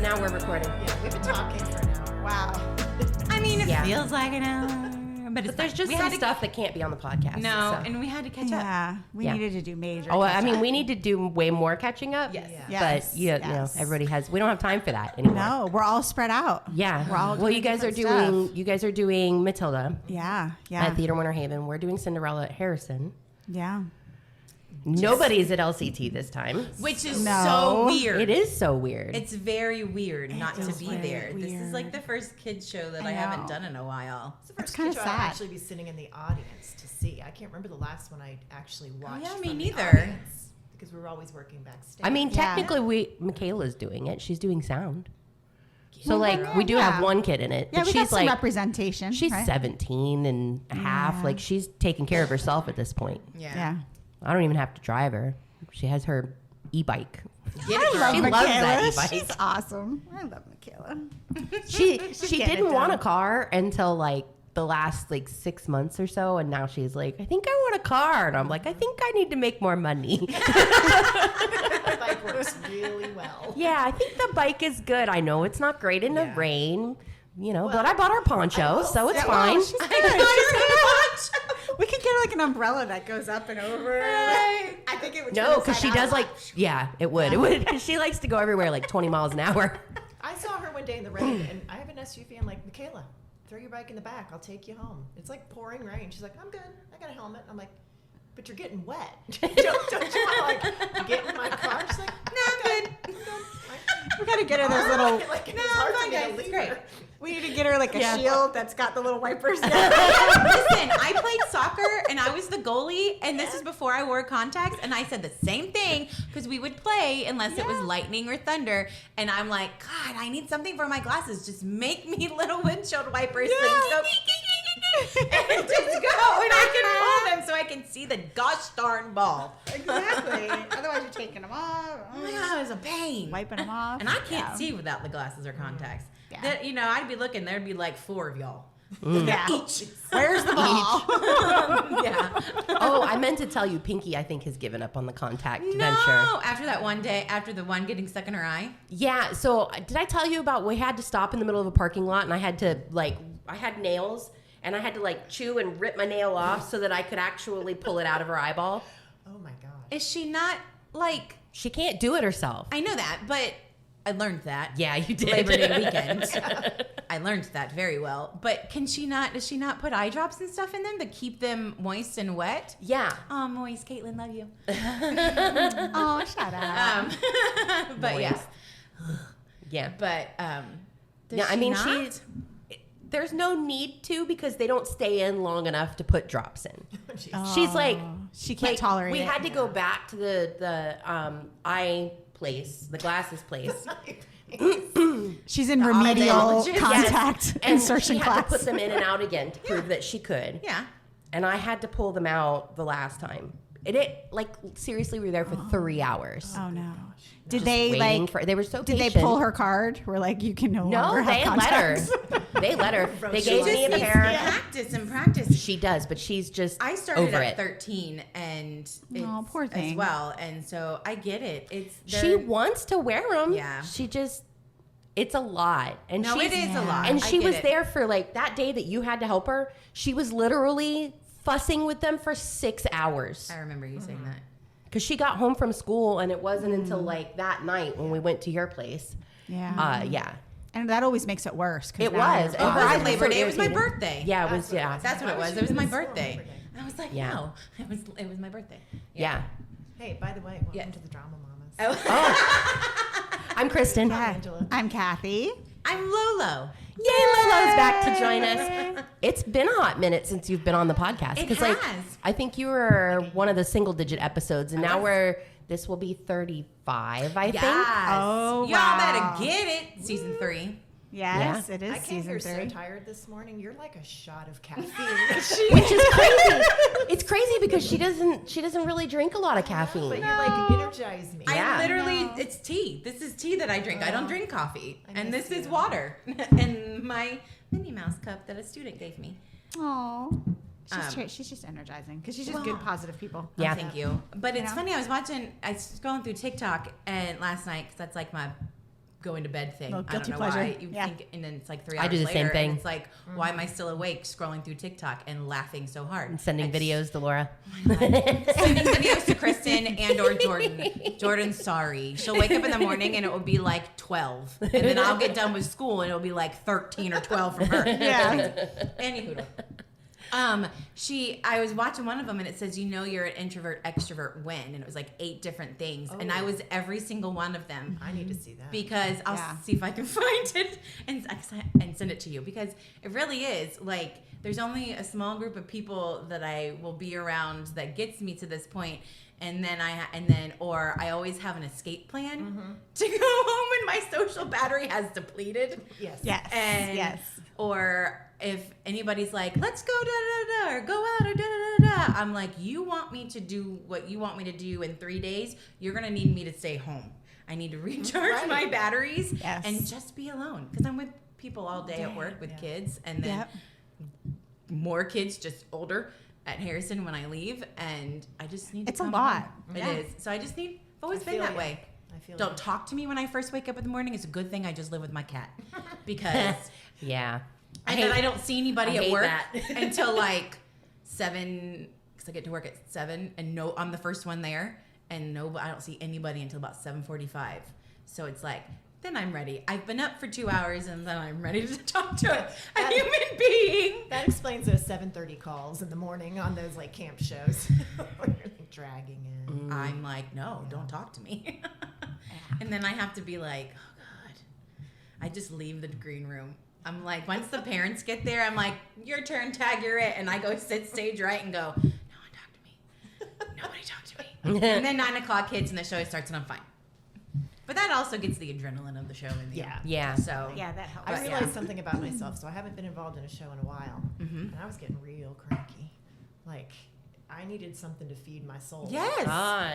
now we're recording. Yeah, we've been talking for an hour. Wow. I mean, it feels like an hour. But there's just some stuff that can't be on the podcast. No, so. And we had to catch up. Yeah, we needed to do major. Oh, I mean, we need to do way more catching up. Yes. But you know, everybody has. We don't have time for that anymore. No, we're all spread out. Yeah. We're all well, you guys are doing. Stuff. You guys are doing Matilda. Yeah. At Theater Winter Haven. We're doing Cinderella at Harrison. Yeah. Nobody's at LCT this time. Which is so weird. It is so weird. It's very weird not to be there. Weird. This is like the first kids show that I haven't done in a while. It's the first kid show I'll actually be sitting in the audience to see. I can't remember the last one I actually watched. Oh, yeah, me from neither. The audience, because we were always working backstage. I mean, technically, Michaela's doing it. She's doing sound. So, like, we do have one kid in it. Yeah, but we she's got some representation. She's 17 and a half. Like, she's taking care of herself at this point. Yeah. I don't even have to drive her. She has her e-bike. She loves that e-bike. She's awesome. I love Michaela. She didn't want a car until like the last like 6 months or so, and now she's like, I think I want a car, and I'm like, I think I need to make more money. The bike works really well. Yeah, I think the bike is good. I know it's not great in the rain, you know, but I bought her poncho, so it's fine. We could get her like an umbrella that goes up and over. I think it would. No, because she does like, it would. It would. She likes to go everywhere like 20 miles an hour. I saw her one day in the rain, and I have an SUV. I'm like, Michaela, throw your bike in the back. I'll take you home. It's like pouring rain. She's like, I'm good. I got a helmet. I'm like, but you're getting wet. don't you want to like get in my car? She's like, no, I'm good. I'm good. We gotta get her those little. Like, it's hard for me to leave her. We need to get her like a shield that's got the little wipers. Listen, I played soccer and I was the goalie, and this is before I wore contacts, and I said the same thing because we would play unless it was lightning or thunder, and I'm like, God, I need something for my glasses. Just make me little windshield wipers that go and just go, and I can pull them so I can see the gosh darn ball. Exactly. Otherwise, you're taking them off. Oh my God, it was a pain. Wiping them off. And I can't see without the glasses or contacts. Yeah. That, you know, I'd be looking, there'd be like 4 of y'all. Yeah. Each. Where's the ball? Yeah. Oh, I meant to tell you, Pinky, I think, has given up on the contact venture. No, after that one day, after the one getting stuck in her eye. Yeah, so did I tell you about we had to stop in the middle of a parking lot, and I had to, like, I had nails, and I had to, like, chew and rip my nail off so that I could actually pull it out of her eyeball. Oh, my God. Is she not, like... She can't do it herself. I know that, but I learned that. Yeah, you did. Labor Day weekend. I learned that very well. But does she not put eye drops and stuff in them to keep them moist and wet? Yeah. Oh, moist. Caitlin, love you. Oh, shut up. But moist. Yeah. But yeah, I mean, there's no need to because they don't stay in long enough to put drops in. She's like, she can't tolerate we it. had to go back to the eye place, the glasses place. She's in remedial contact insertion she had class. to put them in and out again to prove that she could. Yeah. And I had to pull them out the last time. It like seriously, we were there for 3 hours. Oh no! Did they they were so Did patient. they pull her card? We're like, you can no longer have contacts. They let her. They She gave me a just pair. needs to practice and practice. She does, but she's just I started over at it. 13 and it's poor thing. as well, and so I get it. She wants to wear them. Yeah. She just. It's a lot, and No, it is a lot. And I she get was it. there for like that day that you had to help her. She was literally fussing with them for 6 hours. I remember you saying that. Because she got home from school, and it wasn't until like that night when we went to your place. Yeah. Yeah. And that always makes it worse. It was. Oh, I was Labor so Day. It was my irritated. birthday. Yeah, it was. Yeah. That's what it was. It was my birthday. And I was like, Yeah. no, it was my birthday. Yeah. Hey, by the way, welcome to the Drama Mamas. Oh. I'm Kristen. Yeah. Angela. I'm Kathy. I'm Lolo. Yay, Lolo's back to join us. It's been a hot minute since you've been on the podcast. It 'Cause, has. I think you were one of the single-digit episodes, and now this will be 35, I think. Oh, Y'all wow. better get it. Season 3. Yes, it is I came season here 3. so tired this morning. You're like a shot of caffeine. Which is crazy. It's crazy because she doesn't really drink a lot of caffeine. But you like energize me. Yeah. I literally, it's tea. This is tea that I drink. I don't drink coffee. And miss this is you. water. And my Minnie Mouse cup that a student gave me. Oh. She's just energizing because she's just good, positive people. Yeah. Thank you. But it's Yeah. funny. I was scrolling through TikTok and last night because that's like my going to bed thing. Little I don't guilty know pleasure. why. You Yeah. think, and then it's like 3 hours I do the later, same thing. And it's like, why am I still awake scrolling through TikTok and laughing so hard? And sending videos to Laura. Sending videos to Kristen and or Jordan. Jordan's sorry. She'll wake up in the morning and it will be like 12. And then I'll get done with school and it'll be like 13 or 12 from her. Yeah. Anywho. I was watching one of them and it says, you're an introvert, extrovert when, and it was like 8 different things. And I was every single one of them. I need to see that. Because I'll Yeah. see if I can find it and send it to you, because it really is like there's only a small group of people that I will be around that gets me to this point, and then I always have an escape plan to go home when my social battery has depleted. Yes. Yes. And yes. or if anybody's like, let's go da da da or go out or da da da da, I'm like, you want me to do what you want me to do in 3 days? You're gonna need me to stay home. I need to recharge my batteries Yes. and just be alone, because I'm with people all day at work with kids, and then more kids, just older, at Harrison when I leave, and I just need to It's a come lot. home. Yeah. It is. So I just need. I've always I been feel that you. way. I feel Don't you. talk to me when I first wake up in the morning. It's a good thing I just live with my cat, because Yeah. and then I don't see anybody I at hate work that. until like 7, because I get to work at 7, and I'm the first one there, and I don't see anybody until about 7:45. So it's like, then I'm ready. I've been up for 2 hours, and then I'm ready to talk to a human being. That explains those 7:30 calls in the morning on those like camp shows. Where you're like dragging in. I'm like, no, don't talk to me. And then I have to be like, oh God. I just leave the green room. I'm like, once the parents get there, I'm like, your turn, tag, you're it. And I go sit stage right and go, no one talk to me. Nobody talk to me. And then 9 o'clock hits and the show starts and I'm fine. But that also gets the adrenaline of the show in the end. Yeah. So Yeah, that helps. I realized something about myself. So I haven't been involved in a show in a while, and I was getting real cranky. Like I needed something to feed my soul. yes.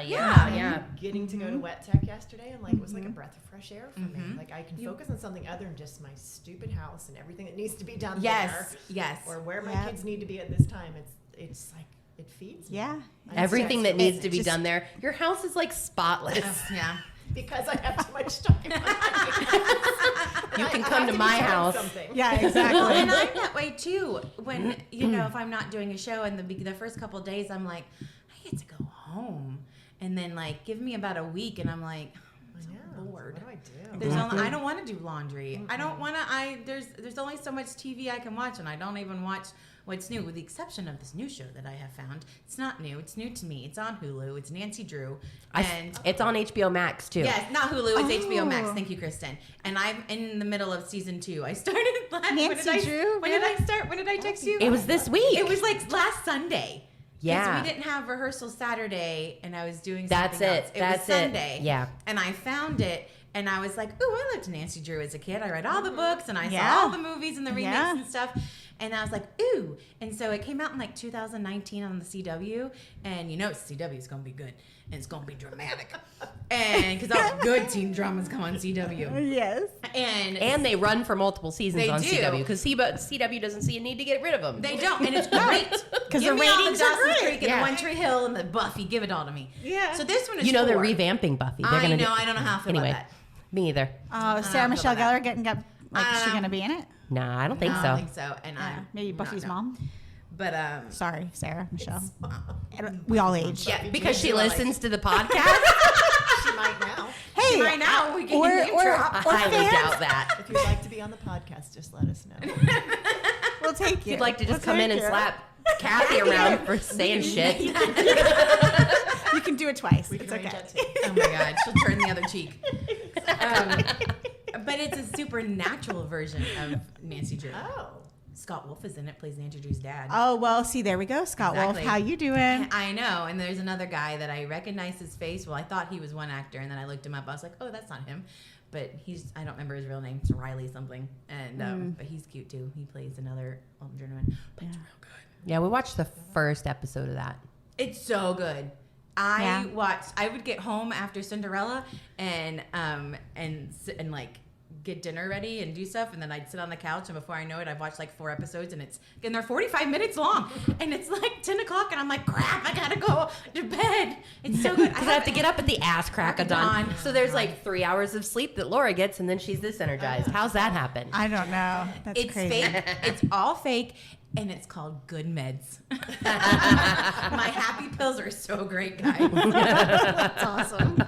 Yeah. Getting to go to Wet Tech yesterday, and like it was like a breath of fresh air for me. Like I can focus on something other than just my stupid house and everything that needs to be done there, Yes. or where my Yeah. kids need to be at this time. It's like it feeds me. Yeah. Everything that needs to be just- done there. Your house is like spotless. Yeah. Because I have too much stuff in my house. You can I come have to be my doing house. something. Yeah, Well, exactly. and I'm that way too. When if I'm not doing a show, and the first couple of days, I'm like, I get to go home, and then like give me about a week, and I'm like, I'm so bored. What do I do? There's only, I don't want to do laundry. I don't want to. There's only so much TV I can watch, and I don't even watch what's new, with the exception of this new show that I have found. It's not new. It's new to me. It's on Hulu. It's Nancy Drew, and It's on HBO Max too. yes, not Hulu. It's HBO Max. Oh. Thank you, Kristen. And I'm in the middle of season 2. I started last. Nancy Drew? When did I start? When did I text you? It was this week. It was like last Sunday. Yeah. Because we didn't have rehearsal Saturday, and I was doing That's something it. else. It That's was it. Sunday. Yeah. And I found it, and I was like, ooh, I loved Nancy Drew as a kid. I read all the books, and I Yeah. saw all the movies and the remakes Yeah. and stuff. And I was like, ooh. And so it came out in like 2019 on the CW, and CW is going to be good, and it's going to be dramatic. And because all good teen dramas come on CW. Yes. And they run for multiple seasons They on do. CW because CW doesn't see a need to get rid of them. they don't, and it's great. 'Cause Give the me all ratings the are Dawson's great. Creek and Yeah. the One Tree Hill and the Buffy. Give it all to me. Yeah. So this one is they're 4. revamping Buffy. They're I gonna know. I don't know how I feel anyway, about that. Me either. Oh, Sarah Michelle about that. Gellar getting up. Like, is she going to be in it? Nah, I don't think I so. don't think so. And Yeah. I'm Maybe not, Buffy's no. mom. But Sorry, Sarah Michelle. We all age. yeah, Because she you are listens to the podcast. She might now. Hey, right now we can or, name or, drop. or I highly fans, doubt that. If you'd like to be on the podcast, just let us know. we'll take you. You'd like to just We'll come in take and you. slap Kathy around for saying shit. You can do it twice. We can It's arrange okay. that too. Oh my God, she'll turn the other cheek. But it's a supernatural version of Nancy Drew. Oh. Scott Wolf is in it, plays Nancy Drew's dad. Oh, well, see, there we go. Scott Exactly. Wolf, how you doing? I know, and there's another guy that I recognize his face. Well, I thought he was one actor, and then I looked him up. I was like, oh, that's not him. But I don't remember his real name. It's Riley something. And but he's cute too. He plays another older gentleman. But it's real good. Yeah, we watched the first episode of that. It's so good. I would get home after Cinderella and like get dinner ready and do stuff, and then I'd sit on the couch, and before I know it, I've watched like 4 episodes, and they're 45 minutes long, and it's like 10 o'clock, and I'm like, crap, I gotta go to bed. It's so good. I have to get up at the ass crack of dawn. dawn. So there's like 3 hours of sleep that Laura gets, and then she's this energized. How's that happen? I don't know. That's It's crazy. fake. It's all fake, and it's called Good Meds. My happy pills are so great, guys. That's awesome.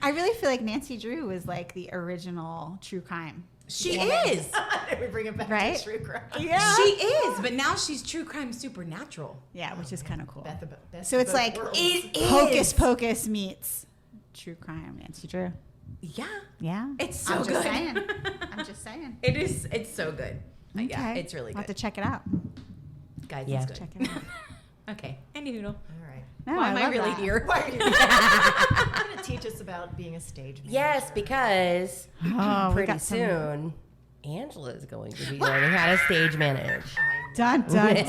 I really feel like Nancy Drew was like the original true crime. She is. we bring it back Right? to true crime. Yeah. She is, but now she's true crime supernatural. Yeah, which is kind of cool. Best So of it's both like worlds. It is. Hocus Pocus meets true crime. Nancy Drew. Yeah. Yeah. It's so I'm good. just saying. I'm just saying. It is. It's so good. Yeah, it's really I'll have good. to check it out. Guys, Yeah. it's good. Check it out. Okay. Any noodle. All right. No, Why am I love really that. here? Why are you going to teach us about being a stage manager? Yes, because Oh, we pretty got some- soon Angela is going to be learning how to stage manage. Dun dun dun.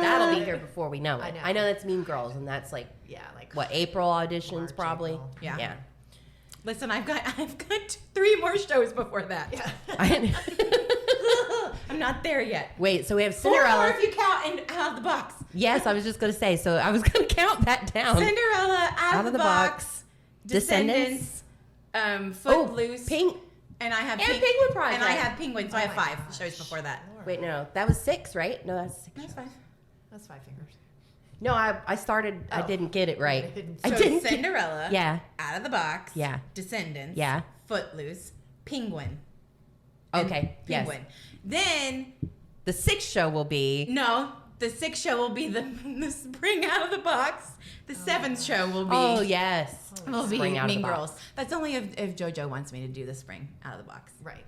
That'll be here before we know it. I know. That's Mean Girls, and that's like Yeah, like what, April auditions March, probably. April. Yeah. Yeah. Listen, I've got 3 more shows before that. yeah. I'm not there yet. Wait, so we have 4 Cinderella. more if you count and out of the box. Yes, I was just going to say. So I was going to count that down. Cinderella, out of the box, Descendants. Footloose, Pink. and I have And Penguin Project. and I have Penguin, so I have Oh my 5 gosh. shows before that. Wait, no, that was 6, right? No, that's 6. That's 5. That's 5 fingers. No, I started. I Oh. didn't get it right. I So didn't. Cinderella, Yeah. out of the box, Yeah. Descendants, Yeah. Footloose, Penguin. and Okay. Yes. Penguin. Then The 6th show will be. no, the 6th show will be the Spring Out of the Box. The 7th show will be Oh yes. will be Spring Out of Mean the Box. Girls. That's only if JoJo wants me to do the Spring Out of the Box. Right.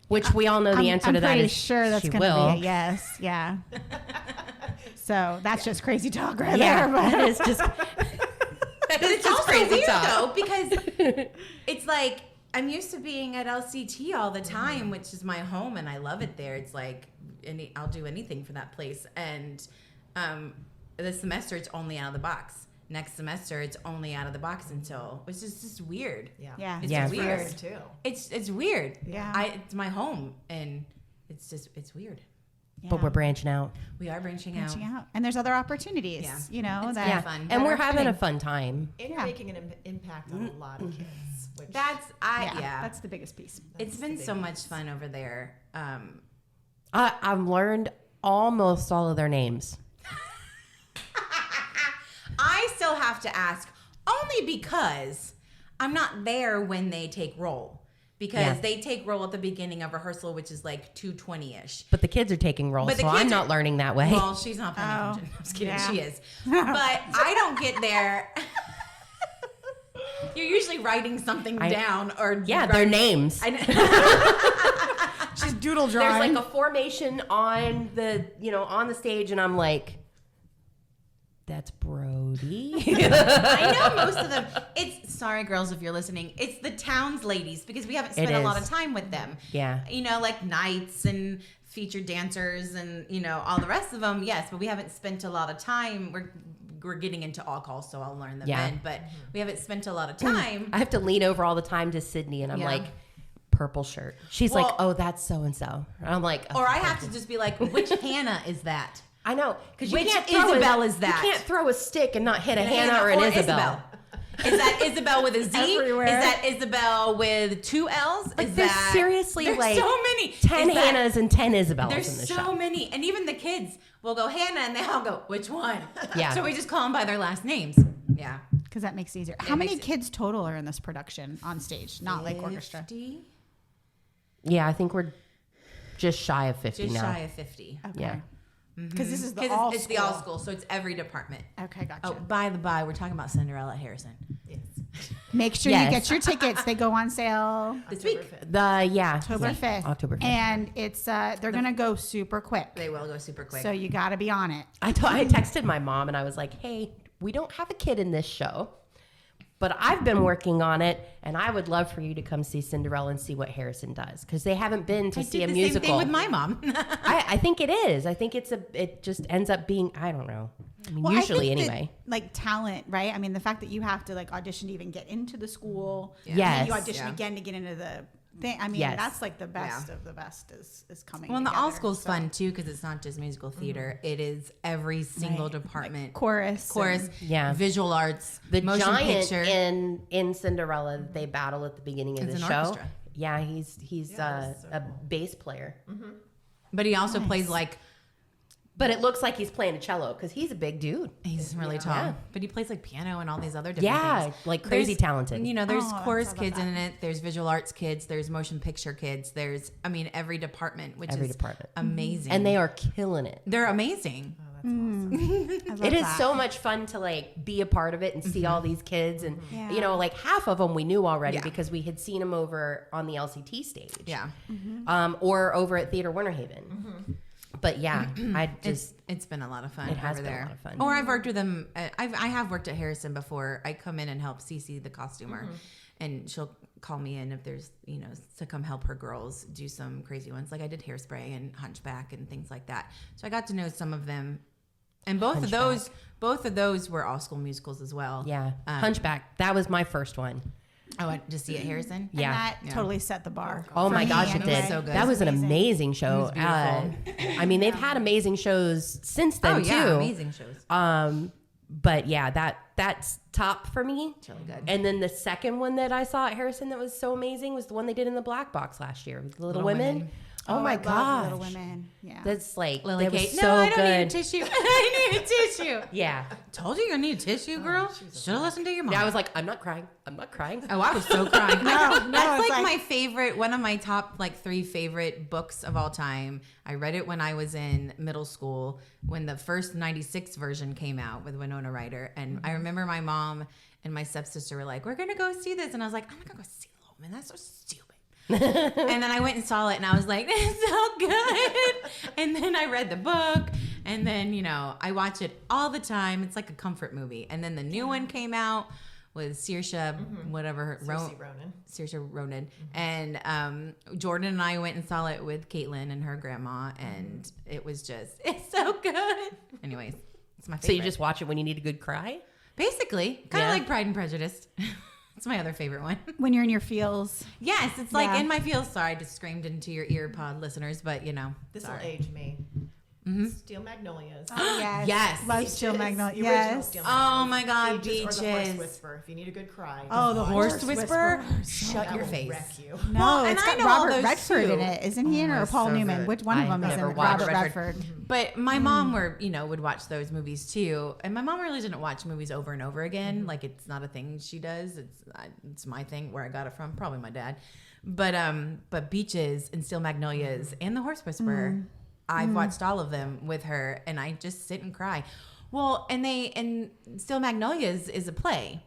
Which we all know the answer to that I'm is pretty sure that's she going to will. be a yes. Yeah. So that's just crazy talk right Yeah, there. But that is just. That But is it's just also crazy weird talk. though because it's like I'm used to being at LCT all the time, which is my home, and I love it there. It's like I'll do anything for that place. And this semester it's only out of the box. Next semester it's only out of the box until which is just weird. Yeah. yeah. It's Yeah. just For weird. us, too. It's weird. Yeah. It's my home, and it's weird. But we're branching out. We are branching branching out. out. And there's other opportunities, Yeah. you know, It's that Yeah, fun. and that we're are having a fitting. fun time. And you're making an impact on a lot of kids. Which That's yeah. That's the biggest piece. It's that's been the so big much piece. fun over there. I've learned almost all of their names. I still have to ask only because I'm not there when they take roll. Because Yeah. they take roll at the beginning of rehearsal, which is like 2:20ish. But the kids are taking roles, But the so I'm kids not are- learning that way. Well, she's not paying Oh, attention. I'm just kidding. yeah. She is. But I don't get there. You're usually writing something down or Yeah, their names. I know. She's doodle There's drawing. like a formation on the on the stage, and I'm like, that's Brody. I know most of them. It's sorry, girls, if you're listening. It's the Towns ladies because we haven't spent It a lot is. of time with them. Yeah. You know, like knights and featured dancers and all the rest of them. Yes, but we haven't spent a lot of time. We're getting into all calls, so I'll learn them Yeah. then. But we haven't spent a lot of time. I have to lean over all the time to Sydney, and I'm Yeah. like, purple shirt. She's Well- like, oh, that's so and so. I'm like, oh, Or I have to just be like, which Hannah is that? I know, because Which Isabel is that? You can't throw a stick and not hit a And Hannah or an Isabel. Is that Isabel with a Z? Everywhere. Is that Isabel with 2 L's? Like, is there's that seriously there's like so many 10 Is that- Hannahs and 10 Isabels There's in the so show. many, and even the kids will go Hannah, and they all go, which one? Yeah. So we just call them by their last names. Yeah. Because that makes it easier. How many makes it- kids total are in this production on stage? Not like orchestra. 50? Yeah, I think we're just shy of 50 Just now. shy of 50. Okay. Yeah. Because this is the Because all it's the all school, so it's every department. Okay, gotcha. Oh, by the by, we're talking about Cinderella at Harrison Yes. Make sure Yes. you get your tickets. They go on sale this October week. 5th. October 5th. October 5th. And it's they're going to go super quick. They will go super quick. So you got to be on it. I texted my mom and I was like, hey, we don't have a kid in this show, but I've been working on it, and I would love for you to come see Cinderella and see what Harrison does, because they haven't been to I see did a the musical. same thing with my mom. I think it is. I think it just ends up being, I don't know. I mean, Well, I usually think that, anyway. like talent, right? I mean, the fact that you have to like audition to even get into the school. Yes. And then you audition Yeah. again to get into I mean, Yes. that's like the best of the best is coming. Well, and the all together, school's so. fun too because it's not just musical theater. It is every single Right. department. Chorus, Yeah. Visual arts, The motion giant picture. in Cinderella that they battle at the beginning of It's the an show. orchestra. Yeah, he's that's so a cool. bass player. But he also plays like, But it looks like he's playing a cello because he's a big dude. he's really tall. Yeah. But he plays like piano and all these other different Yeah, things. like crazy There's- talented. You know, there's Oh, chorus I love kids that. in it. There's visual arts kids. There's motion picture kids. There's, I mean, every department, which Every is department. amazing. And they are killing it. they're amazing. Oh, that's awesome. I love It is that. so much fun to like be a part of it and see all these kids and Yeah. you know like half of them we knew already Yeah. because we had seen them over on the LCT stage. Yeah. Or over at Theater Winter Haven. But yeah, I just It's been a lot of fun It has over been a there. lot of fun. Or I've worked with them. I have worked at Harrison before. I come in and help Cece, the costumer, and she'll call me in if there's, you know, to come help her girls do some crazy ones. Like I did Hairspray and Hunchback and things like that. So I got to know some of them. And both of those were all school musicals as well. yeah. Hunchback. That was my first one. I went to see at Harrison. And Yeah. that totally set the bar. Oh for my me gosh, it anyway. did. so good. That was an amazing. amazing show. It was beautiful. I mean, they've had amazing shows since then Oh yeah, too. amazing shows. But yeah, that's top for me. It's really good. And then the second one that I saw at Harrison that was so amazing was the one they did in the Black Box last year with the Little, Little Women. Women. Oh, my I love gosh. Little Women. Yeah. That's like Lily that was Kate. so No, I don't good. need a tissue. I need a tissue. Yeah. Told you you need a tissue, girl. Should have listened to your mom. Yeah, I was like, I'm not crying. I'm not crying. Oh, I was so crying. no, That's it's like like- my favorite, one of my top like 3 favorite books of all time. I read it when I was in middle school when the first 96 version came out with Winona Ryder. And I remember my mom and my stepsister were like, we're going to go see this. And I was like, I'm not going to go see Little Women. That's so stupid. And then I went and saw it and I was like, it's so good. And then I read the book and then, you know, I watch it all the time. It's like a comfort movie. And then the new one came out with Saoirse, whatever, Saoirse Ronan. And Jordan and I went and saw it with Caitlin and her grandma. And it was just, it's so good. Anyways, it's my favorite. So you just watch it when you need a good cry? Basically, kind of Yeah. like Pride and Prejudice. It's my other favorite one. when you're in your feels. Yes, it's like Yeah. in my feels. Sorry, I just screamed into your ear pod listeners, but you know. This will sorry. age me. Steel Magnolias. Oh, yes. Yes. Love Steel Beaches, Magnolia. the original Yes. Steel Oh my God, Beaches. Or the Horse Beaches. Whisper. If you need a good cry. Oh, the watch Horse Whisperer. Whisperer. Shut That your will face. wreck you. No, Well, it's and I got know all Robert those Redford too. in it, isn't he? Oh, Or that's Paul so Newman? good. Which one of I've them is in never it? watched Robert Redford. Redford. But my mom would watch those movies too, and my mom really didn't watch movies over and over again. Like it's not a thing she does. It's my thing. Where I got it from, probably my dad. But Beaches and Steel Magnolias and The Horse Whisperer, I've watched all of them with her, and I just sit and cry. Well, and Steel Magnolias is a play,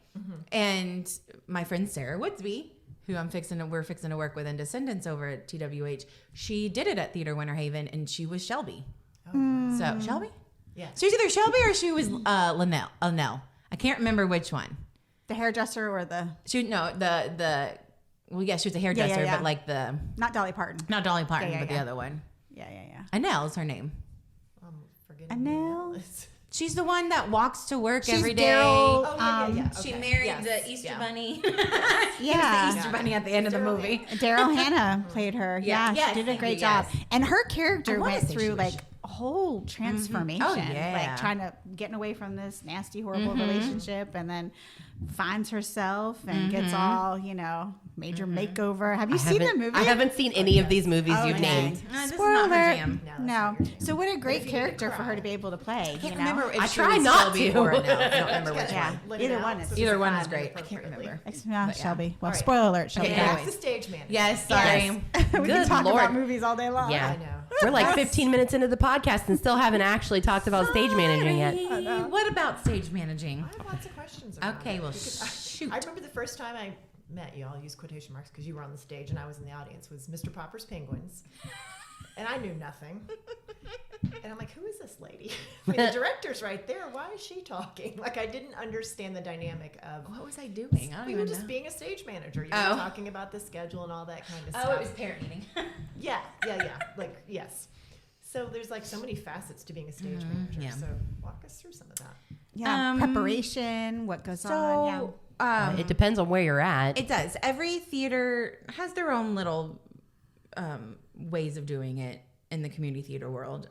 and my friend Sarah Woodsby, who we're fixing to work with in Descendants over at TWH, she did it at Theater Winter Haven, and she was Shelby. So Shelby, Yeah. she was either Shelby or she was Linnell. I can't remember which one. The hairdresser or the She well, yeah, she was a hairdresser, yeah. but like not Dolly Parton. not Dolly Parton, Yeah, but the yeah. other one. Yeah. Annelle is her name. I'm forgetting. Annelle? She's the one that walks to work She's every day. Daryl. Oh, yeah. She Okay. married Yes. the Easter Yeah. Bunny. Yeah. the Easter Bunny at the end of the movie. Daryl Hannah played her. Yeah, Yes, she did a thank great you, job. yes. And her character I wanna went say she through was- like a whole transformation. Oh, yeah. Like trying to getting away from this nasty, horrible relationship and then finds herself and gets all, major makeover. Have you seen the movie? I haven't seen any of these movies you've Okay. named. This is Spoiler not her alert. jam. No, that's No. not your jam. So what a great if you need to character for her cry. to be able to play. I can't remember if I she try was not Shelby to. or Annelle. I don't remember which Yeah. one. Let it Either out one is- so Either it's one not is great. I can't inappropriately. remember. Yeah, But yeah. Shelby. Well, All right. spoiler alert, Shelby. Okay, dies. Back anyways. to stage manager. Yes, sorry. we Good can talk Lord. about movies all day long. Yeah. I know. We're like 15 minutes into the podcast and still haven't actually talked about stage managing yet. Sorry. What about stage managing? I have lots of questions. around Okay, it well, because shoot. I remember the first time I met you. I'll use quotation marks because you were on the stage and I was in the audience. Was Mr. Popper's Penguins, and I knew nothing. And I'm like, who is this lady? I mean, the director's right there. Why is she talking? Like, I didn't understand the dynamic of. What was I doing? I don't We were even just know. being a stage manager. You Oh. were talking about the schedule and all that kind of stuff. Oh, it was parent meeting. Yeah. Like, yes. So there's like so many facets to being a stage manager. yeah. So walk us through some of that. Yeah, preparation, what goes on. Yeah. It depends on where you're at. It does. Every theater has their own little ways of doing it in the community theater world,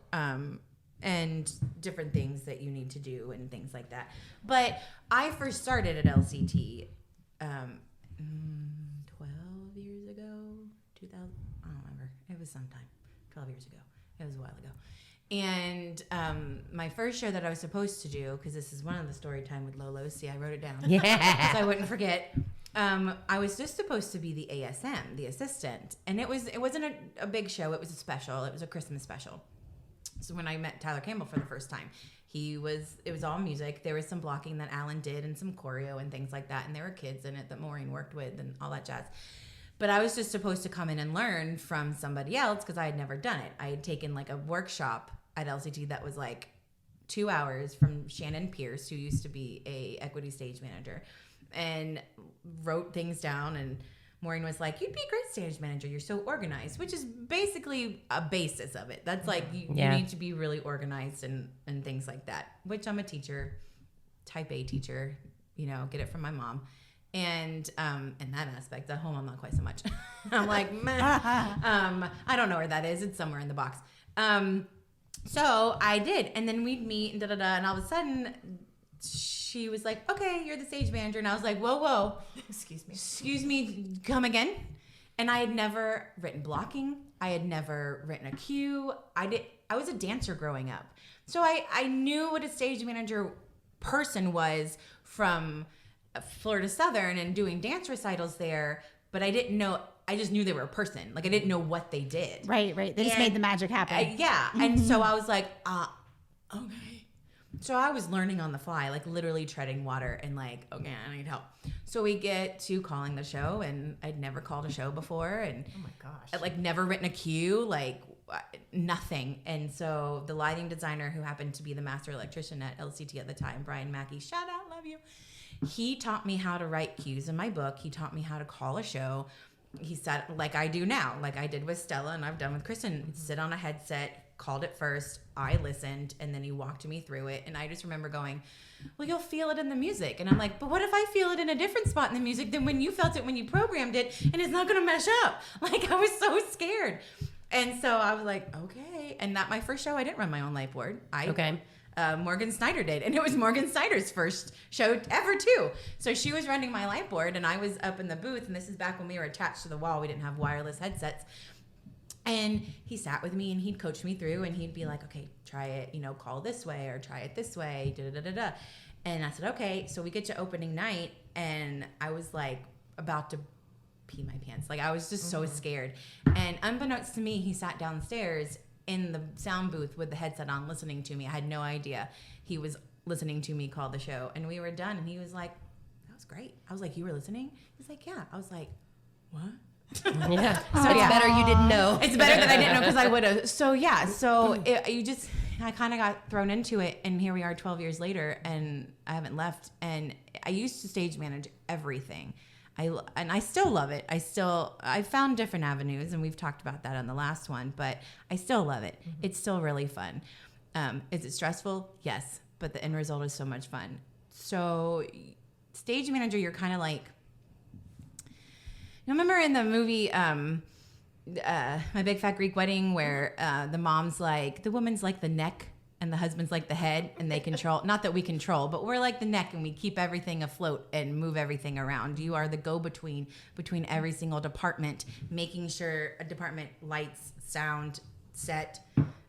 and different things that you need to do and things like that. But I first started at LCT 12 years ago, 2000. I don't remember. It was sometime 12 years ago. It was a while ago. And my first show that I was supposed to do, because this is one of the story time with Lolo. See, I wrote it down. Yeah. So I wouldn't forget. I was just supposed to be the ASM, the assistant, and it wasn't a big show. It was a special. It was a Christmas special. So when I met Tyler Campbell for the first time, it was all music. There was some blocking that Alan did and some choreo and things like that, and there were kids in it that Maureen worked with and all that jazz. But I was just supposed to come in and learn from somebody else because I had never done it. I had taken like a workshop at LCT that was like 2 hours from Shannon Pierce, who used to be a equity stage manager, and wrote things down. And Maureen was like, "You'd be a great stage manager. You're so organized," which is basically a basis of it. That's like you need to be really organized and things like that. Which I'm a teacher, type A teacher. Get it from my mom. And in that aspect, at home I'm not quite so much. I'm like, meh. I don't know where that is. It's somewhere in the box. So I did, and then we'd meet and and all of a sudden she was like, "Okay, you're the stage manager," and I was like, "Whoa, excuse me, come again?" And I had never written blocking. I had never written a cue. I was a dancer growing up, so I knew what a stage manager person was from Florida Southern and doing dance recitals there, but I didn't know. I just knew they were a person. Like I didn't know what they did. Right. They just made the magic happen. Yeah. And so I was like, okay. So I was learning on the fly, like literally treading water and like, okay, I need help. So we get to calling the show, and I'd never called a show before, and Oh my gosh. I'd like never written a cue, like nothing. And so the lighting designer, who happened to be the master electrician at LCT at the time, Brian Mackey, shout out, love you. He taught me how to write cues in my book. He taught me how to call a show. He said, like I do now, like I did with Stella and I've done with Kristen, sit on a headset, called it first, I listened, and then he walked me through it. And I just remember going, well, you'll feel it in the music. And I'm like, but what if I feel it in a different spot in the music than when you felt it when you programmed it, and it's not going to mesh up? Like I was so scared. And so I was like, okay. And that my first show, I didn't run my own light board. Morgan Snyder did, and it was Morgan Snyder's first show ever too. So she was running my light board, and I was up in the booth, and this is back when we were attached to the wall. We didn't have wireless headsets. And he sat with me, and he'd coach me through, and he'd be like, okay, try it, call this way, or try it this way, da-da-da-da-da. And I said, okay. So we get to opening night, and I was like about to pee my pants. Like I was just so scared. And unbeknownst to me, he sat downstairs in the sound booth with the headset on listening to me. I had no idea he was listening to me call the show. And we were done, and he was like, that was great. I was like, you were listening? He's like, yeah. I was like, what? Yeah. So it's better you didn't know. It's better that I didn't know, because I would have. So yeah. So I kind of got thrown into it, and here we are 12 years later, and I haven't left. And I used to stage manage everything. I still love it. I found different avenues, and we've talked about that on the last one, but I still love it. Mm-hmm. It's still really fun. Is it stressful? Yes, but the end result is so much fun. So stage manager, you're kind of like, remember in the movie, My Big Fat Greek Wedding, where the mom's like, the woman's like the neck, and the husband's like the head, and they control, not that we control, but we're like the neck, and we keep everything afloat and move everything around. You are the go-between between every single department, making sure a department lights, sound, set,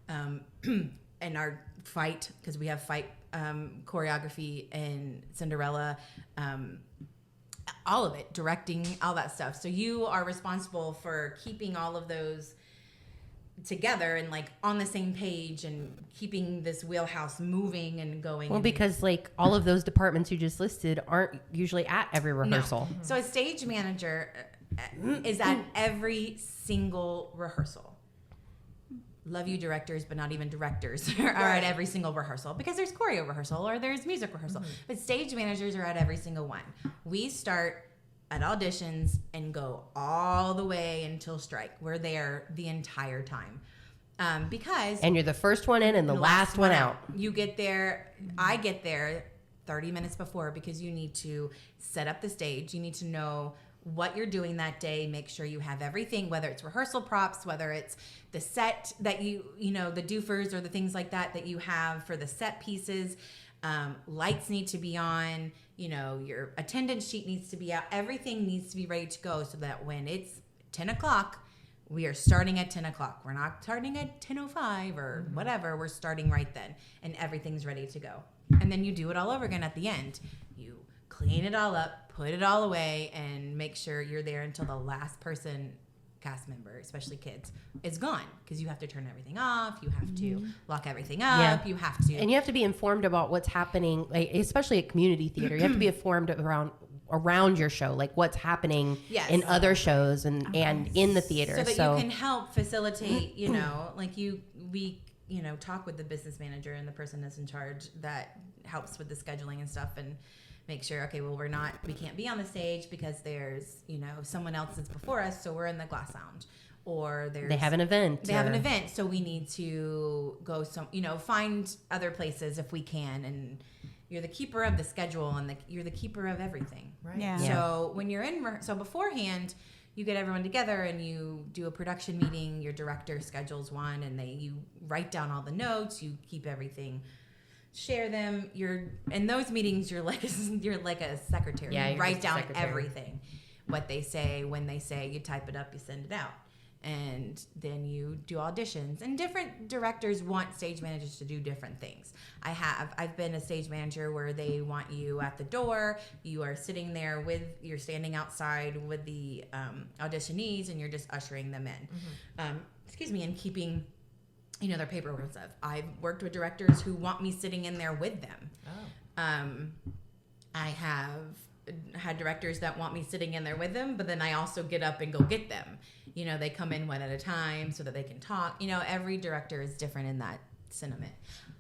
and our fight, because we have fight choreography and Cinderella, all of it, directing, all that stuff. So you are responsible for keeping all of those together and like on the same page and keeping this wheelhouse moving and going. Well, because like all of those departments you just listed aren't usually at every rehearsal. No. So a stage manager is at every single rehearsal. Love you directors, but not even directors are at every single rehearsal, because there's choreo rehearsal or there's music rehearsal. Mm-hmm. But stage managers are at every single one. We start at auditions and go all the way until strike. We're there the entire time. And you're the first one in and the last one out. You get there, I get there 30 minutes before, because you need to set up the stage. You need to know what you're doing that day. Make sure you have everything, whether it's rehearsal props, whether it's the set that you know, the doofers or the things like that you have for the set pieces. Lights need to be on, you know, your attendance sheet needs to be out. Everything needs to be ready to go so that when it's 10 o'clock, we are starting at 10 o'clock. We're not starting at 10:05 or whatever. We're starting right then, and everything's ready to go. And then you do it all over again at the end. You clean it all up, put it all away, and make sure you're there until the last person, cast member, especially kids, is gone, because you have to turn everything off. You have to lock everything up. Yeah. You have to. And you have to be informed about what's happening, like, especially at community theater. You have to be informed around your show, like what's happening in other shows and in the theater. So that you can help facilitate, you know, like we talk with the business manager and the person that's in charge that helps with the scheduling and stuff, and make sure, okay, well, we can't be on the stage because there's, you know, someone else that's before us, so we're in the glass lounge. Or they have an event. They have an event, so we need to go find other places if we can. And you're the keeper of the schedule, and you're the keeper of everything. Right. Yeah. So when you're so beforehand, you get everyone together and you do a production meeting. Your director schedules one, and you write down all the notes. You keep everything. Share them. In those meetings, you're like a secretary. Yeah, you you're write just a down secretary. everything, what they say, when they say. You type it up, you send it out, and then you do auditions. And different directors want stage managers to do different things. I've been a stage manager where they want you at the door. You are sitting there you're standing outside with the auditionees, and you're just ushering them in. And keeping, you know, their paperwork and stuff. I've worked with directors who want me sitting in there with them. I have had directors that want me sitting in there with them, but then I also get up and go get them. You know, they come in one at a time so that they can talk. You know, every director is different in that sentiment.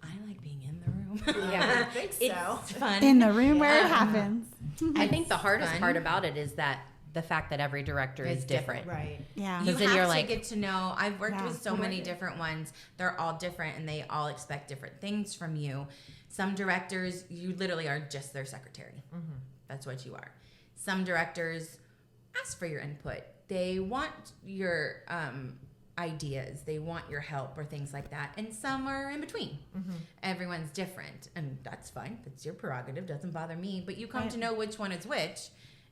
I like being in the room. Yeah, I think so. It's fun. In the room where it happens. I think the hardest fun. part about it is that the fact that every director is It's different. Right. Yeah. You 'Cause then have you're to like- get to know. I've worked Yeah. with so many different ones. They're all different, and they all expect different things from you. Some directors, you literally are just their secretary. That's what you are. Some directors ask for your input. They want your ideas. They want your help or things like that. And some are in between. Everyone's different, and that's fine. That's your prerogative. Doesn't bother me. But you come to know which one is which.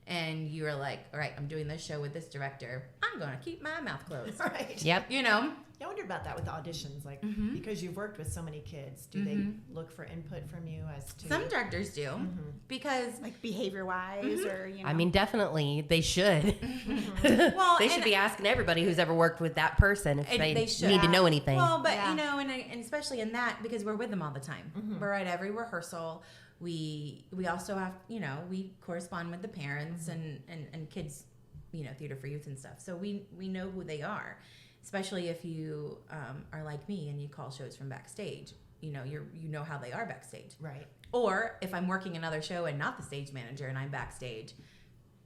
And you're like, all right, I'm doing this show with this director. I'm going to keep my mouth closed. Right. Yep. You know? I wondered about that with auditions, like because you've worked with so many kids, do they look for input from you as to Some directors do. Because, Like behavior wise or, you know. I mean, definitely they should. well, They should be asking everybody who's ever worked with that person if they should. need to know anything. Well, but Yeah. you know, and especially in that, because we're with them all the time. We're at every rehearsal. We also have, you know, we correspond with the parents and kids, you know, theater for youth and stuff. So we know who they are, especially if you are like me and you call shows from backstage. You know, you know how they are backstage. right. Or if I'm working another show and not the stage manager and I'm backstage,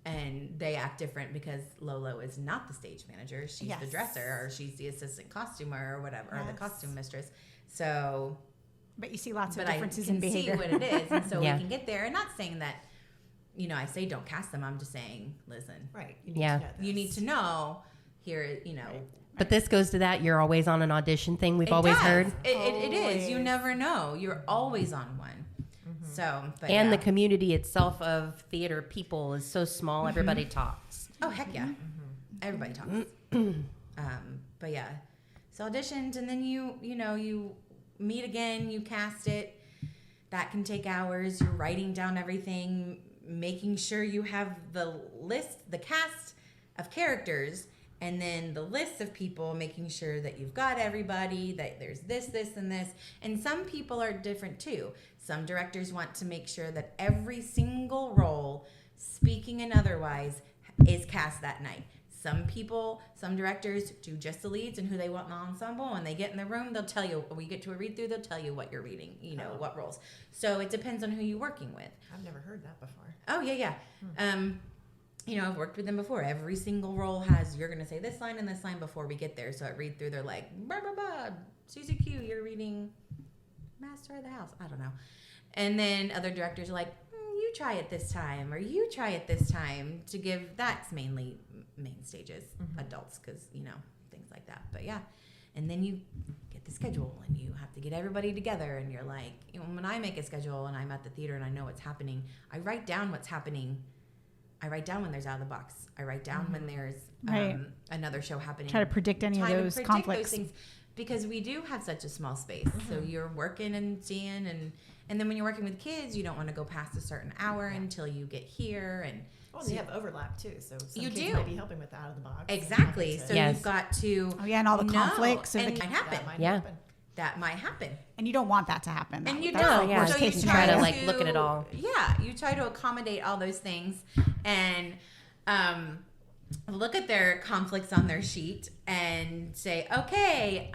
and they act different because Lolo is not the stage manager. She's the Yes. dresser, or she's the assistant costumer or whatever, or the Yes. costume mistress. So, But you see lots of but I differences can in behavior. see what it is, and so Yeah. we can get there. And not saying that, you know, I say don't cast them. I'm just saying, listen, Right. You Yeah. To know you need this. to know here, you know. Right. But this goes to that you're always on an audition thing we've It always does. heard. It is. You Always. never know. You're always on one. So, but And yeah. the community itself of theater people is so small, everybody talks. Oh heck yeah, everybody talks. But yeah, so auditioned, and then you meet again, you cast it. That can take hours. You're writing down everything, making sure you have the list, the cast of characters, and then the list of people, making sure that you've got everybody, that there's this, and this. And some people are different too. Some directors want to make sure that every single role, speaking and otherwise, is cast that night. Some directors do just the leads and who they want in the ensemble. When they get in the room, they'll tell you, when we get to a read through, they'll tell you what you're reading, what roles. So it depends on who you're working with. I've never heard that before. Oh, yeah. I've worked with them before. Every single role has, you're going to say this line and this line before we get there. So at read through, they're like, blah, blah, blah. Susie Q, you're reading Master of the House. I don't know. And then other directors are like, you try it this time, or you try it this time, to give, that's mainly main stages, adults, because, you know, things like that. But yeah. And then you get the schedule and you have to get everybody together, and you're like, you know, when I make a schedule and I'm at the theater and I know what's happening, I write down what's happening. I write down when there's out of the box. I write down when there's another show happening. Try to predict any of those conflicts. Those things, because we do have such a small space. So you're working and seeing, and then when you're working with kids, you don't want to go past a certain hour until you get here. And well, you have overlap too, so some you kids do. might be helping with the out of the box. Exactly. So Yes. you've got to and all the know, conflicts and of it the might happen. That might Yeah. happen. That might happen. and you don't want that to happen. And you That's don't. the yeah. worst So case you try scenario. to like look at it all. Yeah, you try to accommodate all those things and look at their conflicts on their sheet and say, okay,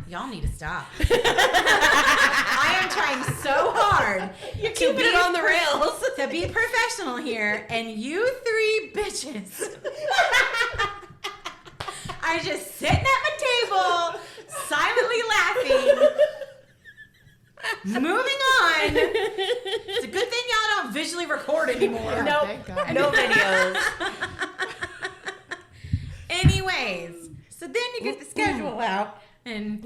y'all need to stop. I am trying so hard. You're keeping it on the rails. To be professional here, and you three bitches are just sitting at my table, silently laughing. Moving on. It's a good thing y'all don't visually record anymore. Yeah, Nope. thank God. No videos. Anyways, so then you get the schedule out, and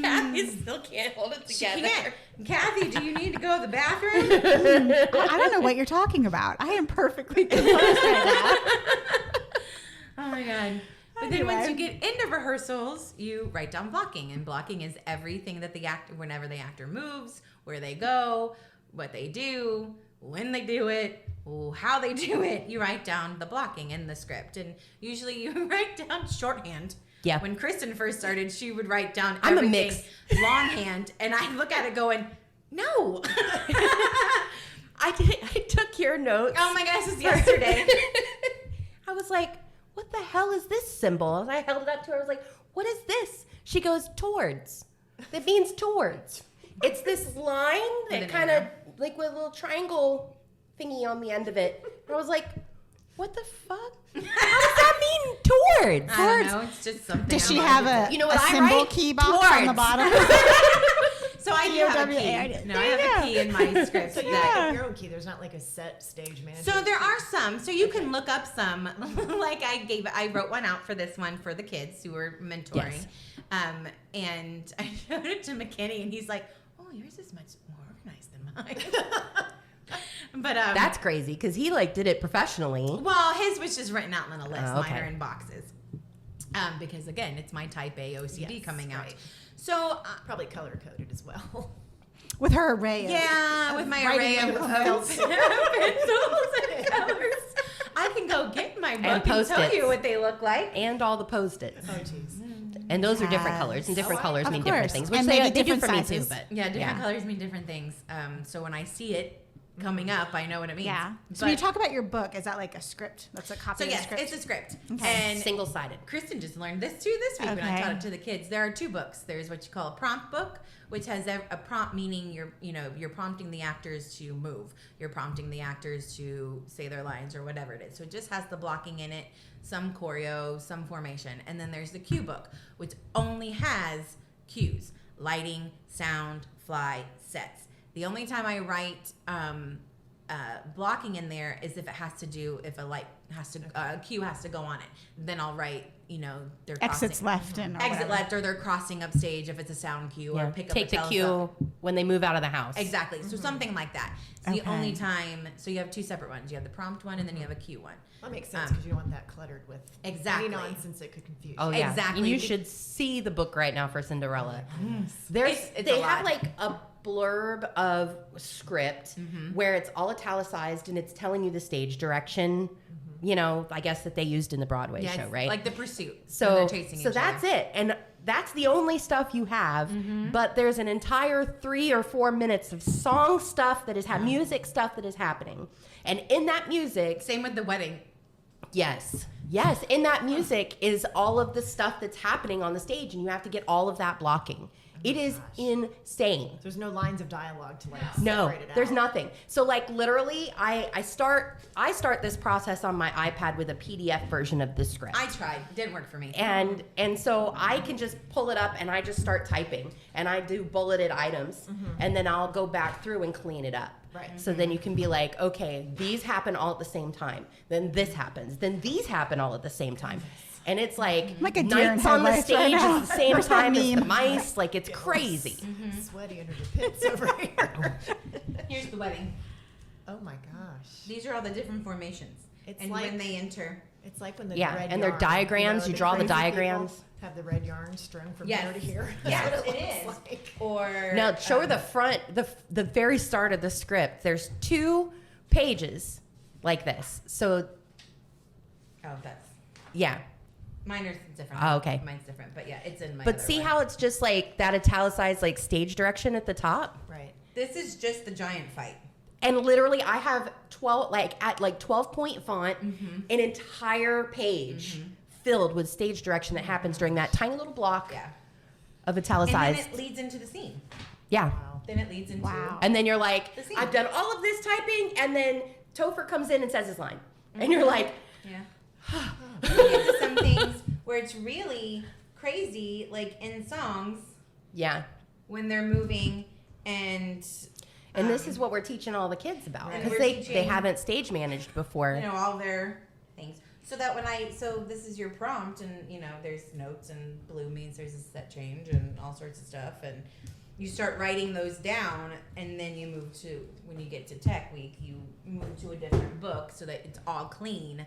Kathy still can't hold it she together. can't. Kathy, do you need to go to the bathroom? I don't know what you're talking about. I am perfectly composed right Oh my god. But then once Anyway. you get into rehearsals, you write down blocking. And blocking is everything that the actor, whenever the actor moves, where they go, what they do, when they do it, how they do it. You write down the blocking in the script. And usually you write down shorthand. Yeah. When Kristen first started, she would write down I'm a everything mix. longhand. And I look at it going, no. I took your notes. Oh my gosh, it's yesterday. I was like, what the hell is this symbol? And I held it up to her. I was like, what is this? She goes, towards. That means towards. It's this line that With an kind of, arrow. like with a little triangle thingy on the end of it. And I was like, what the fuck? How does that mean towards? I don't know. It's just something. Does she I'm have like, a, You know what a I symbol write? key box on the Towards. bottom? So I do have a T-O-W-A-R-D. key. No, I have a key in my script. So you that- make your own key. There's not like a set stage manager. So there are some. So you can look up some. Like I wrote one out for this one for the kids who were mentoring. Yes. And I showed it to McKinney, and he's like, "Oh, yours is much more organized than mine." But That's crazy because he like did it professionally. well, his was just written out on a list. Oh, okay. Mine are in boxes. Because again, it's my type A OCD Yes, coming out. right. So Probably color coded as well. With her array of yeah, with my writing array of with pencils and colors. I can go get my book and tell Post-its. you what they look like. And all the Post-its. Oh, jeez. And those are different Yes. colors. And different Oh, colors of mean different course. things. Which And they maybe do different for me sizes. too. But Yeah, different yeah. colors mean different things. So when I see it coming up, I know what it means. Yeah. So But- when you talk about your book, is that like a script? That's a copy So of yes, the script? it's a script. Okay. And Single-sided. Kristen just learned this too this week when I Okay. taught it to the kids. There are two books. There's what you call a prompt book, which has a prompt, meaning you're prompting the actors to move. You're prompting the actors to say their lines or whatever it is. So it just has the blocking in it, some choreo, some formation. And then there's the cue book, which only has cues: lighting, sound, fly, sets. The only time I write blocking in there is if it has to do, if a light has to, a cue has to go on it. Then I'll write, they're Exits crossing. left and or Exit whatever. left, or they're crossing up stage if it's a sound cue, Yeah. or pick up Take a the telescope. cue when they move out of the house. Exactly. So something like that. It's the Okay. only time. So you have two separate ones. You have the prompt one, and then you have a cue one. That makes sense because you don't want that cluttered with Exactly. any nonsense that could confuse. Oh you. yeah, Exactly. And you should see the book right now for Cinderella. There's It's they a have lot. like a blurb of script where it's all italicized and it's telling you the stage direction. I guess that they used in the Broadway Yeah, show, it's right? Like the pursuit. when so they're chasing so each that's other. it, and that's the only stuff you have. But there's an entire 3 or 4 minutes of song stuff that is music stuff that is happening, and in that music, Same with the wedding. Yes. In that music is all of the stuff that's happening on the stage, and you have to get all of that blocking It is insane. There's no lines of dialogue to like No, separate it out. there's nothing. So like literally, I start this process on my iPad with a PDF version of the script. I tried. Didn't work for me. And so I can just pull it up and I just start typing and I do bulleted items and then I'll go back through and clean it up. Right. So then you can be like, okay, these happen all at the same time. Then this happens. Then these happen all at the same time. And it's like Like a deer in knights on the headlights stage right now. at the same Where's that time as the meme? mice. Like it's crazy. Sweaty under the pits over here. Here's the wedding. Oh my gosh. These are all the different formations. It's and like- when they enter. It's like when the Yeah, red and they're yarn, diagrams. You draw the crazy people diagrams. Have the red yarn strung from Yes. here to here. Yes, That's what it looks is. like. Or Now show her the front, the very start of the script. There's 2 pages like this. So Oh, that's yeah. mine are different. Oh, okay. Mine's different, but yeah, it's in my. But other see one. how it's just like that italicized like stage direction at the top? Right. This is just the giant fight. And literally I have 12 12-point font, an entire page filled with stage direction that happens during that tiny little block Yeah. of And italicized. then it leads into the scene. Yeah. Wow. Then it leads into. Wow. And then you're like, The scene. I've done all of this typing, and then Topher comes in and says his line. And you're like, Yeah. We get to some things where it's really crazy, like in songs yeah. when they're moving and. And this is what we're teaching all the kids about And because we're they teaching- haven't stage managed before. You know, all their things. So that so this is your prompt, and you know, there's notes, and blue means there's a set change and all sorts of stuff, and you start writing those down, and then you move to, when you get to Tech Week, you move to a different book so that it's all clean,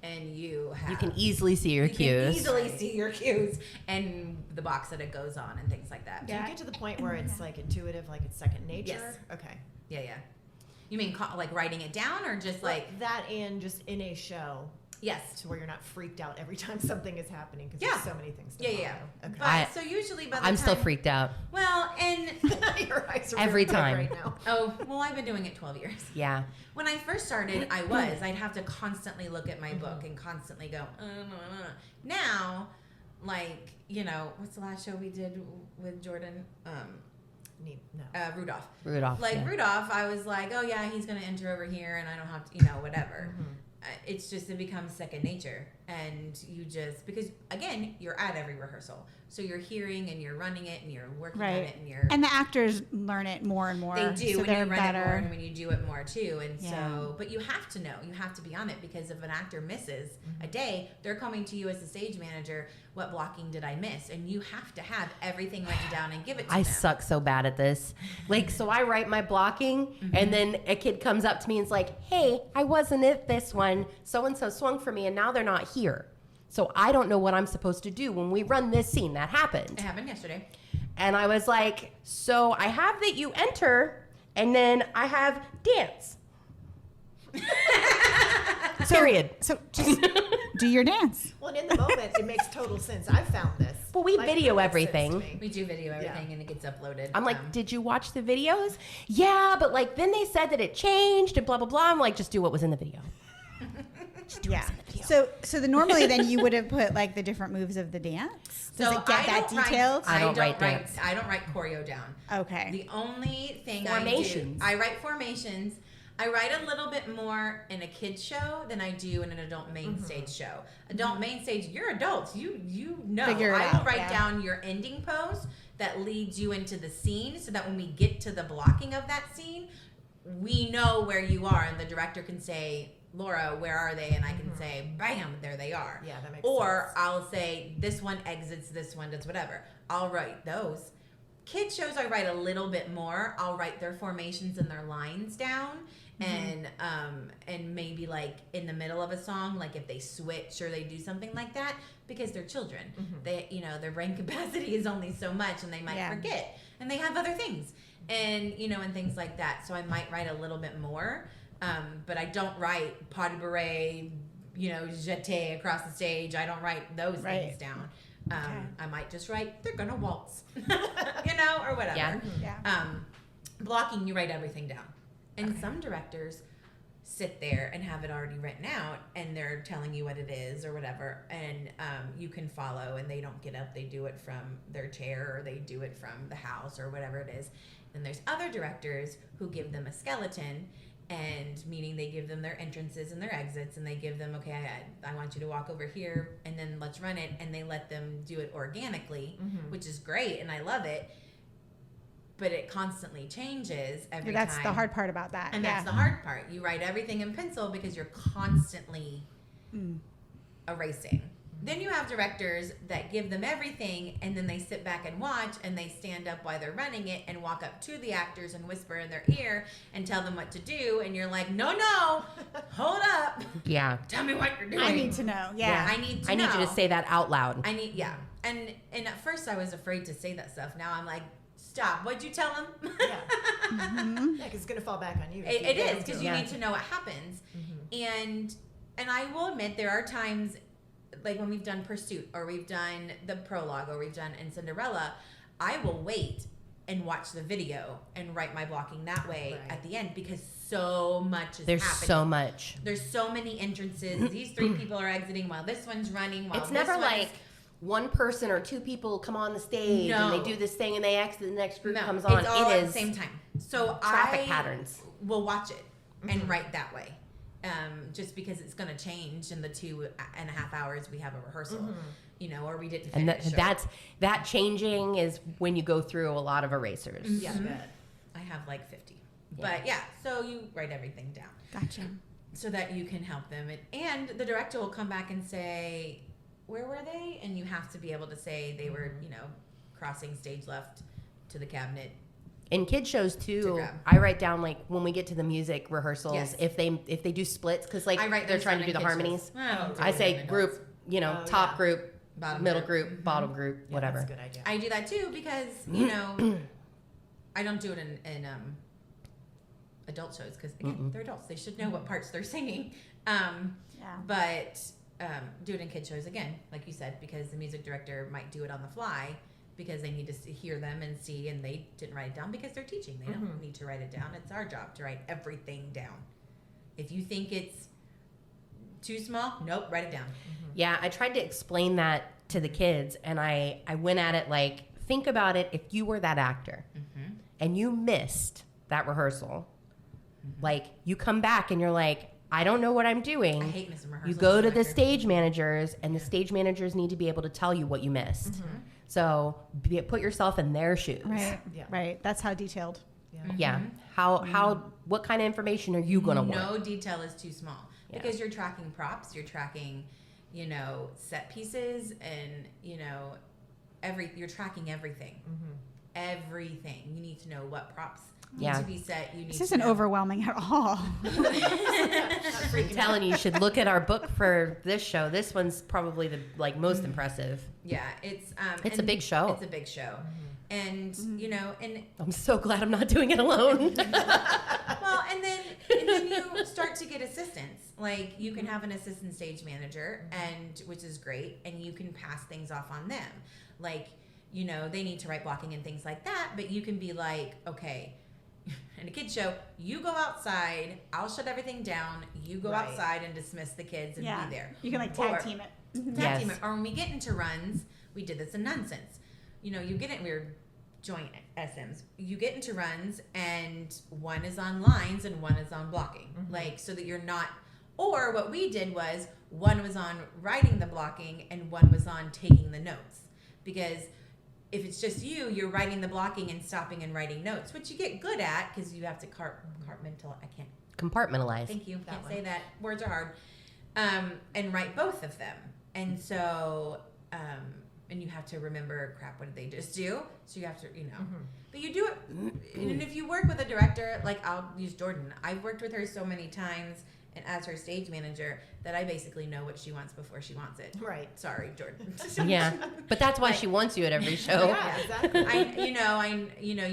and you can easily see your you cues. can easily see your cues and the box that it goes on and things like that. Do you get to the point where it's like intuitive, like it's second nature? Yes. Okay. Yeah, yeah. You mean like writing it down, or just like that and just in a show yes? to where you're not freaked out every time something is happening because Yeah. there's so many things to Yeah, follow. yeah. Okay. But so usually by the I'm time, still freaked out. Well, and Your eyes are Every really big time. right now. oh, well, I've been doing it 12 years. Yeah. When I first started, I'd have to constantly look at my book and constantly go, Now, like, you know, what's the last show we did with Jordan? No. Rudolph. Rudolph. Like, yeah. Rudolph, I was like, oh, yeah, he's going to enter over here and I don't have to, you know, whatever. It's just, it becomes second nature. And you just, because again, you're at every rehearsal. So you're hearing and you're running it and you're working on Right. it and you're. And the actors learn it more and more. They do so when they're you run better. it more and when you do it more too. And Yeah. so, but you have to know, you have to be on it, because if an actor misses a day, they're coming to you as the stage manager. What blocking did I miss? And you have to have everything written down and give it to I them. suck so bad at this. Like, so I write my blocking, and then a kid comes up to me and is like, hey, I wasn't at this one. So-and-so swung for me, and now they're not here. So I don't know what I'm supposed to do when we run this scene. That happened. It happened yesterday. And I was like, so I have that you enter, and then I have dance. Period. So just do your dance. Well, and in the moment, it makes total sense. I've found this. Well, we Like, video it makes sense to everything. me. We do video everything and it gets uploaded. I'm like, did you watch the videos? Yeah, but like then they said that it changed and blah blah blah. I'm like, just do what was in the video. Yeah. So normally then you would have put like the different moves of the dance. Does So it get I that don't write- detailed? I don't write dance. I don't write choreo down. Okay. The only thing Formations. I write formations. I write a little bit more in a kid's show than I do in an adult main stage show. Adult main stage, you're adults. You know. Figure it I will out, write yeah. down your ending pose that leads you into the scene, so that when we get to the blocking of that scene, we know where you are, and the director can say, Laura, where are they? And I can say, bam, there they are. Yeah, that makes Or sense. I'll say, this one exits, this one does whatever. I'll write those. Kid shows, I write a little bit more. I'll write their formations and their lines down. And maybe like in the middle of a song, like if they switch or they do something like that, because they're children. They, you know, their brain capacity is only so much, and they might forget, and they have other things, and you know, and things like that. So I might write a little bit more, but I don't write pas de bourrée, you know, jeté across the stage. I don't write those things down. I might just write, they're gonna waltz, you know, or whatever. Yeah. Yeah. Blocking, you write everything down. And some directors sit there and have it already written out, and they're telling you what it is or whatever, and you can follow, and they don't get up, they do it from their chair, or they do it from the house, or whatever it is. Then there's other directors who give them a skeleton, and meaning they give them their entrances and their exits, and they give them, okay, I want you to walk over here, and then let's run it, and they let them do it organically, which is great, and I love it. But it constantly changes every time. That's the hard part about that. And that's the hard part. You write everything in pencil because you're constantly erasing. Then you have directors that give them everything, and then they sit back and watch, and they stand up while they're running it and walk up to the actors and whisper in their ear and tell them what to do. And you're like, no, hold up. Yeah. Tell me what you're doing. I need to know. Yeah. I need to I know. need you to say that out loud. And at first I was afraid to say that stuff. Now I'm like, stop. What'd you tell them? Yeah. Yeah, because it's going to fall back on you. It is, because you need to know what happens. And I will admit, there are times, like when we've done Pursuit, or we've done the prologue, or we've done in Cinderella, I will wait and watch the video and write my blocking that way at the end, because so much is There's happening. so much. There's so many entrances. These 3 people are exiting while this one's running. While It's this never one's... like one person or 2 people come on the stage and they do this thing and they exit, the next group comes on. It's all it at is the same time. So traffic patterns. Will watch it and write that way. Just because it's going to change in the 2.5 hours we have a rehearsal, or we didn't finish. And that changing is when you go through a lot of erasers. Yeah, I bet. I have like 50. But so you write everything down. Gotcha. So that you can help them. And the director will come back and say, where were they? And you have to be able to say they were, crossing stage left to the cabinet. In kid shows To too, grab. I write down like when we get to the music rehearsals, Yes. if they do splits, because like I write they're those trying down to do in the kid harmonies. shows. I don't do I it say in group, Oh, top yeah. group, Bottom middle group. group, bottom group, Yeah, whatever. That's a good idea. I do that too because, I don't do it in adult shows because, again, they're adults. They should know what parts they're singing. But do it in kid shows, again, like you said, because the music director might do it on the fly because they need to hear them and see, and they didn't write it down because they're teaching. They don't need to write it down. It's our job to write everything down. If you think it's too small, nope, write it down. Yeah, I tried to explain that to the kids, and I went at it like, think about it if you were that actor and you missed that rehearsal. Like, you come back and you're like, I don't know what I'm doing. I hate missing rehearsals. You go as to an the actor. stage managers, and the stage managers need to be able to tell you what you missed. So put yourself in their shoes. Right. Yeah. Right. That's how detailed. Yeah. How what kind of information are you going to want? No detail is too small Yeah. because you're tracking props, you're tracking, set pieces, and you're tracking everything. Everything. You need to know what props need to be set. You need This to isn't know. overwhelming at all. I'm telling you, you should look at our book for this show. This one's probably the most impressive. Yeah, it's It's a big show. It's a big show, and and I'm so glad I'm not doing it alone. well, and then you start to get assistants. Like you can have an assistant stage manager, and which is great, and you can pass things off on them. Like they need to write blocking and things like that, but you can be like, okay. In a kid's show, you go outside, I'll shut everything down, you go Right. outside and dismiss the kids and be there. You can Or- tag team it. Tag team it. Or when we get into runs, we did this in Nonsense. You get it, we were joint SMs. You get into runs and one is on lines and one is on blocking. Like, so that you're not, or what we did was one was on writing the blocking and one was on taking the notes. Because if it's just you're writing the blocking and stopping and writing notes, which you get good at because you have to compartmentalize. I can't. Compartmentalize. Thank you. Can't one. say that. Words are hard. And write both of them. And so, and you have to remember, crap, what did they just do? So you have to, But you do it. And if you work with a director, like I'll use Jordan. I've worked with her so many times and as her stage manager that I basically know what she wants before she wants it. Right. Sorry, Jordan. Yeah, but that's why she wants you at every show. Yeah, exactly.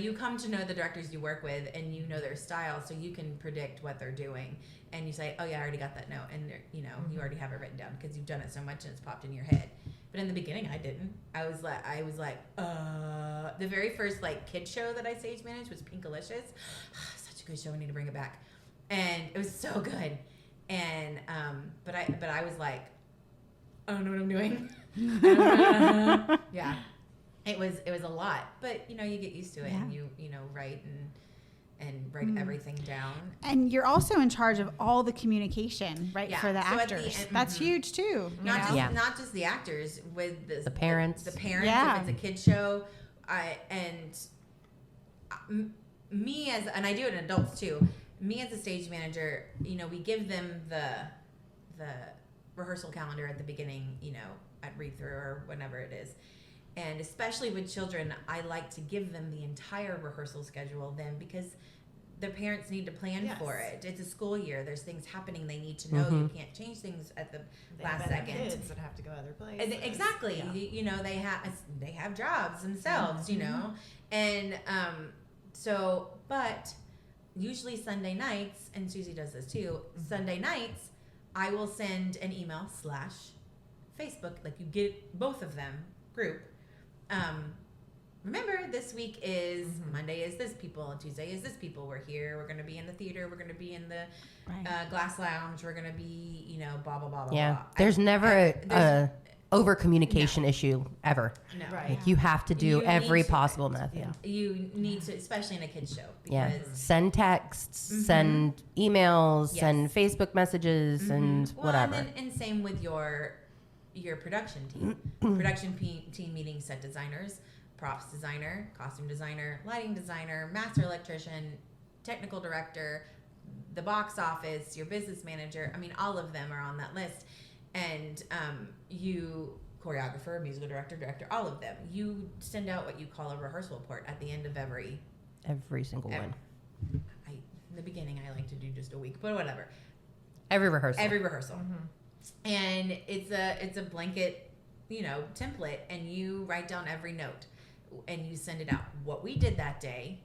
You come to know the directors you work with, and you know their style, so you can predict what they're doing, and you say, "Oh yeah, I already got that note," and you already have it written down because you've done it so much and it's popped in your head. But in the beginning, I didn't. I was like, the very first kid show that I stage managed was Pinkalicious. Such a good show. I need to bring it back. and it was so good. And but I was like, I don't know what I'm doing. Yeah, it was a lot, but you get used to it, and you write and write everything down. And you're also in charge of all the communication, right, for the So at actors. the end- That's huge too. Not just the actors, with the parents. The parents, Yeah. if it's a kid show, me and I do it in adults too. Me as a stage manager, we give them the rehearsal calendar at the beginning, at read through or whenever it is. And especially with children, I like to give them the entire rehearsal schedule then, because their parents need to plan for it. It's a school year. There's things happening they need to know. You can't change things at the last second. Kids that have to go other places. Exactly. Yeah. They have jobs themselves, and but usually Sunday nights, and Susie does this too. Sunday nights, I will send an email / Facebook, like you get both of them group. Remember, this week is Monday is this people, and Tuesday is this people. We're here. We're going to be in the theater. We're going to be in the glass lounge. We're going to be, blah blah blah blah. Yeah, blah. there's never a over communication issue ever. No. Right. Like you have to do You every need to- possible method. Yeah. You need to, especially in a kids show, Yeah. because Send texts, send emails, Yes. send Facebook messages, and whatever. And same with your production team. Team meeting set designers, props designer, costume designer, lighting designer, master electrician, technical director, the box office, your business manager. I mean, all of them are on that list. And you, choreographer, musical director, all of them. You send out what you call a rehearsal report at the end of every single one. in the beginning, I like to do just a week, but whatever. Every rehearsal. Every rehearsal. And it's a blanket, template, and you write down every note and you send it out. What we did that day,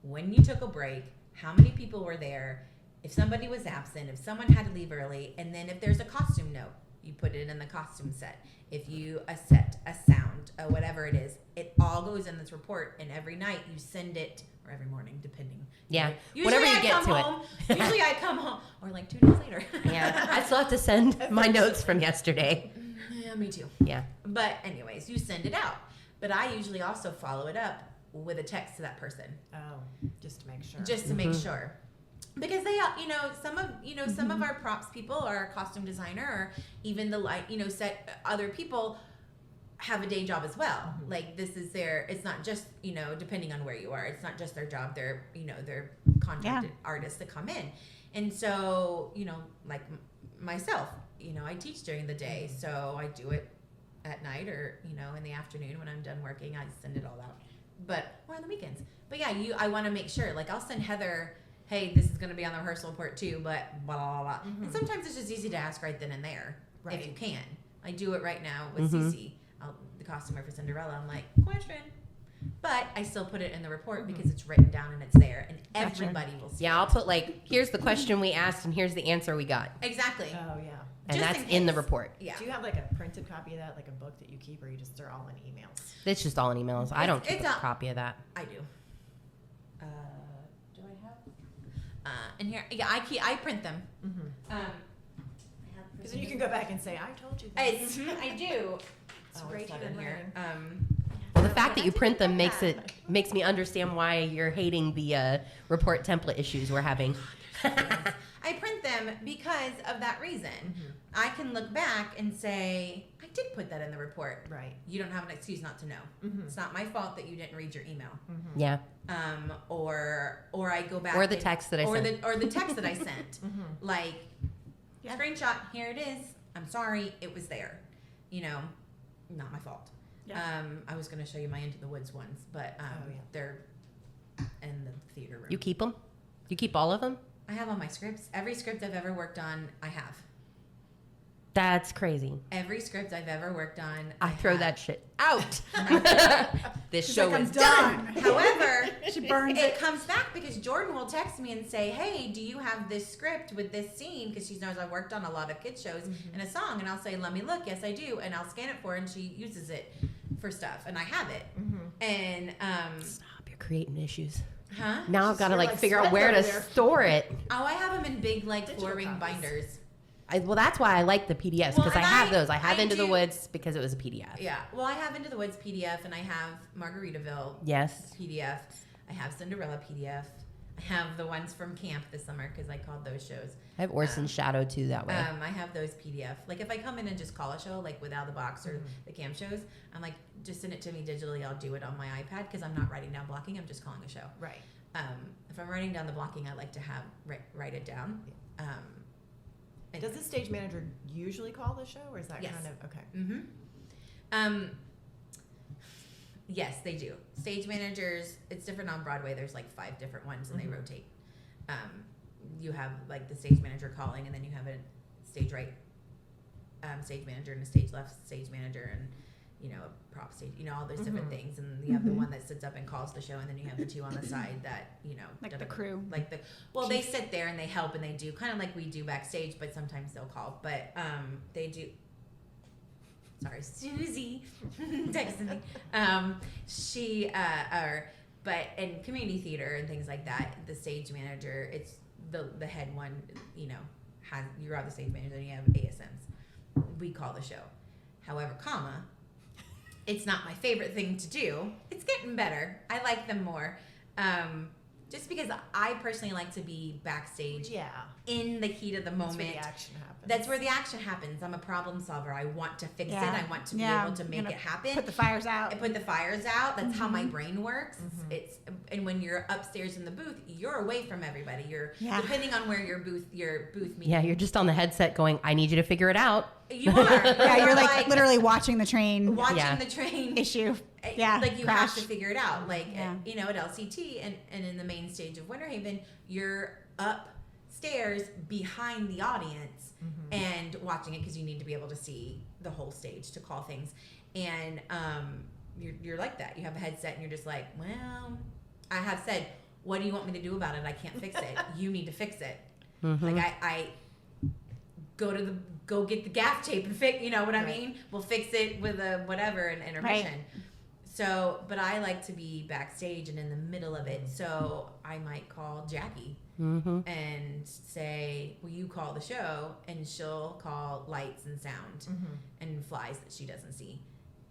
when you took a break, how many people were there, if somebody was absent, if someone had to leave early, and then if there's a costume note, you put it in the costume set. If you a sound, whatever it is, it all goes in this report, and every night you send it, or every morning, depending. Yeah. Usually Whenever you I get come to it. home, Usually I come home, or like 2 days later. Yeah. I still have to send my notes from yesterday. Yeah, me too. Yeah. But anyways, you send it out. But I usually also follow it up with a text to that person, Oh, just to make sure. just to make sure. Because they, some of our props people, or our costume designer, or even the set other people have a day job as well. Like this is it's not just, depending on where you are, it's not just their job. They're, they're contracted artists that come in. And so, like myself, I teach during the day, so I do it at night or, in the afternoon when I'm done working, I send it all out. Or on the weekends. But yeah, I want to make sure, like I'll send Heather, hey, this is going to be on the rehearsal report too, but blah, blah, blah. And sometimes it's just easy to ask right then and there, if you can. I do it right now with Cece, the costumer for Cinderella. I'm like, question. But I still put it in the report because it's written down and it's there, and everybody will see Yeah, I'll put here's the question we asked and here's the answer we got. Exactly. Oh, yeah. And Just that's in in the case. report. Yeah. Do you have like a printed copy of that, like a book that you keep, or you just they're all in emails? It's just all in emails. I don't keep it's a a- copy of that. I do. Do I have? And here, yeah, I print them. Because then you can go back and say, I told you that. I do. It's Oh, right it's not here in here. Well, the fact that you print them makes me understand why you're hating the report template issues we're having. I print them because of that reason. I can look back and say, I did put that in the report. Right. You don't have an excuse not to know. It's not my fault that you didn't read your email. Yeah. Or I go back Or the text that I sent. or the text that I sent. Like, screenshot, here it is. I'm sorry, it was there. Not my fault. Yeah. I was going to show you my Into the Woods ones, but they're in the theater room. You keep them? You keep all of them? I have all my scripts. Every script I've ever worked on, I have. That's crazy. Every script I've ever worked on, I throw have. that shit out. This show like, is I'm done. However, She burns it comes back because Jordan will text me and say, hey, do you have this script with this scene? Because she knows I've worked on a lot of kids shows and a song. And I'll say, let me look. Yes, I do. And I'll scan it for her, and she uses it for stuff. And I have it. And Stop. You're creating issues. Huh? Now I've got to You're like like figure out sweating where to over there. store it. Oh, I have them in big like Digital 4-ring copies. binders. Well, that's why I like the PDFs Well, because I and have those. I have I Into the do- Woods because it was a PDF. Yeah. Well, I have Into the Woods PDF, and I have Margaritaville Yes. PDF. I have Cinderella PDF. I have the ones from camp this summer because I called those shows. I have Orson's Shadow too that way. I have those PDF. Like if I come in and just call a show, like without the box or the camp shows, I'm like, just send it to me digitally. I'll do it on my iPad because I'm not writing down blocking. I'm just calling a show. Right. If I'm writing down the blocking, I like to have write it down. And- Does the stage manager usually call the show, or is that Yes. kind of okay? Mm-hmm. Yes, they do. Stage managers, it's different on Broadway. There's like 5 different ones, and they rotate. You have like the stage manager calling, and then you have a stage right stage manager and a stage left stage manager, and you know, a prop stage, you know, all those different things. And you have the one that sits up and calls the show, and then you have the 2 on the side that, you know, Like the crew. like the they sit there and they help and they do kind of like we do backstage, but sometimes they'll call. But they do. Sorry, Susie texted me. But in community theater and things like that, the stage manager, it's the head one. You know, you're the stage manager, and you have ASMs. We call the show. However, it's not my favorite thing to do. It's getting better. I like them more. Just because I personally like to be backstage Yeah. in the heat of the moment. That's where the action happens. That's where the action happens. I'm a problem solver. I want to fix Yeah. it. I want to be Yeah. able to make Gonna it happen. Put the fires out. I put the fires out. That's how my brain works. And when you're upstairs in the booth, you're away from everybody. You're depending on where your booth meeting. Yeah, you're just on the headset going, I need you to figure it out. You are. Yeah, you're like literally watching the train watching Yeah. the train issue. Yeah, like you crash. have to figure it out. Like Yeah. you know, at LCT and in the main stage of Winter Haven, you're upstairs behind the audience and watching it because you need to be able to see the whole stage to call things. And you're like that. You have a headset and you're just like, well, I have said, what do you want me to do about it? I can't fix it. You need to fix it. Like I go get the gaff tape and fix. You know what I mean? We'll fix it with a whatever an intermission. Right. So, but I like to be backstage and in the middle of it. So I might call Jackie and say, will you call the show? And she'll call lights and sound and flies that she doesn't see.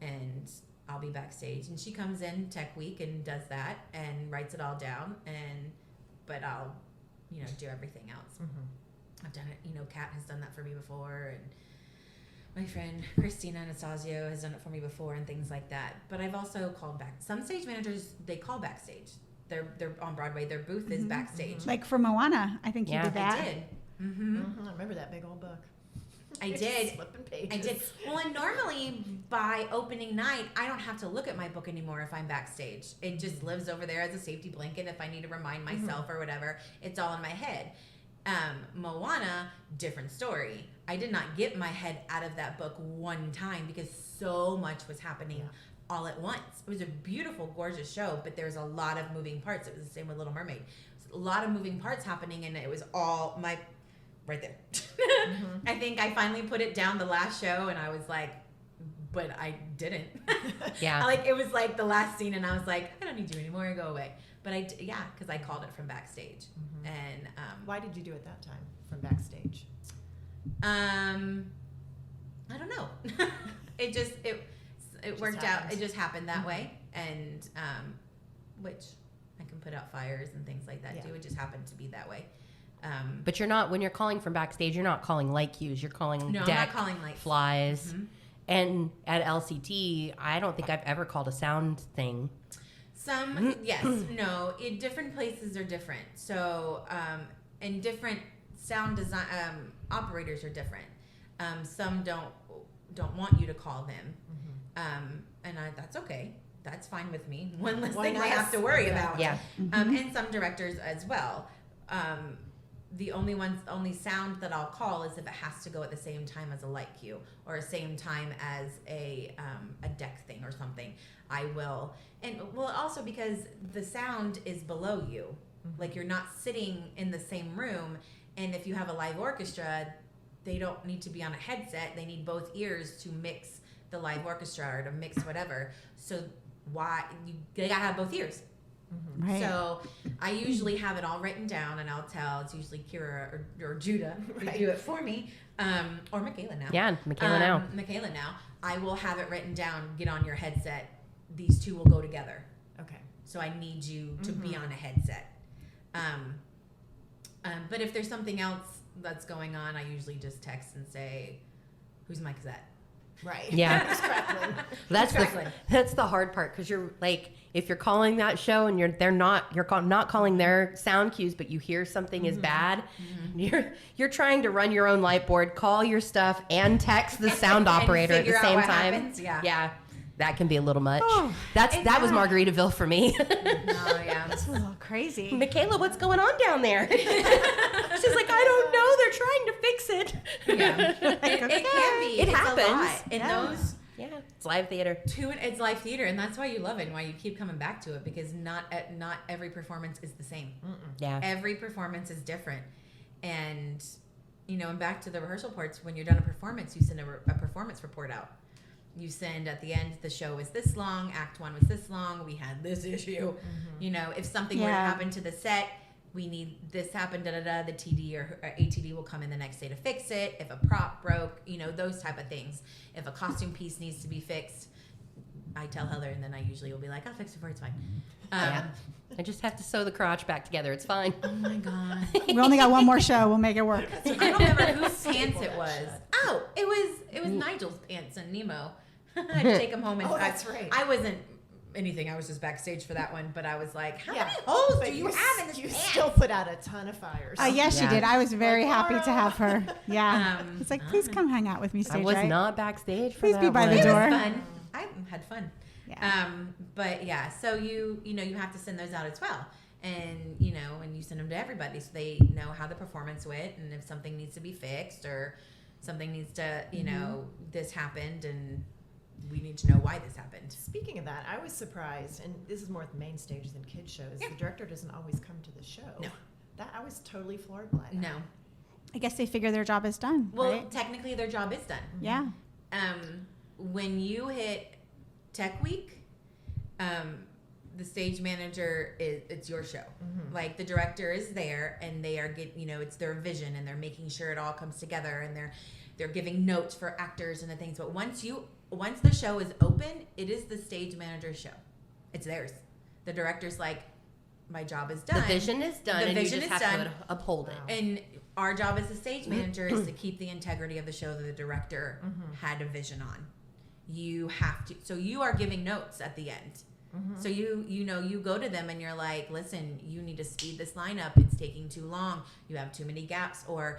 And I'll be backstage. And she comes in tech week and does that and writes it all down. But I'll, you know, do everything else. I've done it, you know, Kat has done that for me before. And my friend Christina Anastasio has done it for me before and things like that. But I've also called back. Some stage managers, they call backstage. They're on Broadway. Their booth is backstage. Like for Moana, I think you Yeah. did that. I did. I remember that big old book. I did. Flipping pages. I did. Well, and normally by opening night, I don't have to look at my book anymore if I'm backstage. It just lives over there as a safety blanket if I need to remind myself or whatever. It's all in my head. Moana, different story. I did not get my head out of that book one time because so much was happening all at once. It was a beautiful, gorgeous show, but there's a lot of moving parts. It was the same with Little Mermaid. A lot of moving parts happening, and it was all right there. I think I finally put it down the last show, and I was like, but I didn't. Yeah. Like it was like the last scene, and I was like, I don't need you anymore. Go away. But because I called it from backstage, and Why did you do it that time from backstage? I don't know. it worked out. happened. It just happened that way, and which I can put out fires and things like that too. It just happened to be that way. But you're not, when you're calling from backstage, you're not calling light cues. You're calling No, I'm deck, not calling light. flies. And at LCT, I don't think I've ever called a sound thing. Some, yes, no. In different places are different. So, and different sound design operators are different. Some don't want you to call them, and that's okay. That's fine with me. One less thing I have to worry about. Yeah. And some directors as well. The only sound that I'll call is if it has to go at the same time as a light cue or the same time as a deck thing or something. I will, and well, also because the sound is below you, like you're not sitting in the same room. And if you have a live orchestra, they don't need to be on a headset. They need both ears to mix the live orchestra or to mix whatever. So they gotta have both ears. Right. So I usually have it all written down, and I'll tell. It's usually Kira or Judah who do it for me, or Michaela now. Yeah, Michaela now. Michaela now. I will have it written down. Get on your headset. These two will go together. Okay. So I need you to be on a headset. But if there's something else that's going on, I usually just text and say, "Whose mic is that?" Right. Yeah. Who's crackling? That's the hard part, because you're like, if you're calling that show and you're not calling their sound cues, but you hear something is bad, you're trying to run your own light board, call your stuff, and text the sound operator at the figure out same what time. happens. Yeah. Yeah. That can be a little much. Oh, that was Margaritaville for me. Oh yeah. It's a little crazy. Michaela, what's going on down there? She's like, I don't know. They're trying to fix it. Yeah. It can be. It It's happens. A lot. And Yeah. those Yeah, it's live theater. it's live theater, and that's why you love it and why you keep coming back to it, because not every performance is the same. Yeah. Every performance is different. And and back to the rehearsal parts, when you're done a performance, you send a performance report out. You send at the end, the show was this long, act 1 was this long, we had this issue. If something were to happen to the set, we need this happen, the TD or ATD will come in the next day to fix it. If a prop broke, those type of things. If a costume piece needs to be fixed, I tell Heather, and then I usually will be like, I'll fix it for you, it's fine. Yeah. I just have to sew the crotch back together. It's fine. Oh my God. We only got one more show. We'll make it work. I don't remember whose pants it was. Oh, it was Nigel's pants and Nemo. I had to take him home. And That's right. I wasn't anything. I was just backstage for that one. But I was like, how Yeah. many holes But do you have in this You pants? still put out a ton of fires. Yes, Yeah. she did. I was very Like, happy to Laura. have her. Yeah. Um, It's like, please come hang out with me, I stage was right? not backstage for Please that be by the one. It door. was fun. I had fun. Yeah. But yeah, so you have to send those out as well. And and you send them to everybody so they know how the performance went, and if something needs to be fixed or something needs to this happened and we need to know why this happened. Speaking of that, I was surprised, and this is more at the main stage than kids shows. Yeah. The director doesn't always come to the show. No. That I was totally floored by that. No. I guess they figure their job is done, Well, right? technically their job is done. Yeah. When you hit Tech Week, the stage manager it's your show. Like the director is there, and they are it's their vision, and they're making sure it all comes together, and they're giving notes for actors and the things. But once the show is open, it is the stage manager's show. It's theirs. The director's like, my job is done. The vision is done, The and vision you is just have done. to uphold it. Wow. And our job as the stage manager is to keep the integrity of the show that the director had a vision on. You have to. So you are giving notes at the end. So you go to them and you're like, listen, you need to speed this line up. It's taking too long. You have too many gaps, or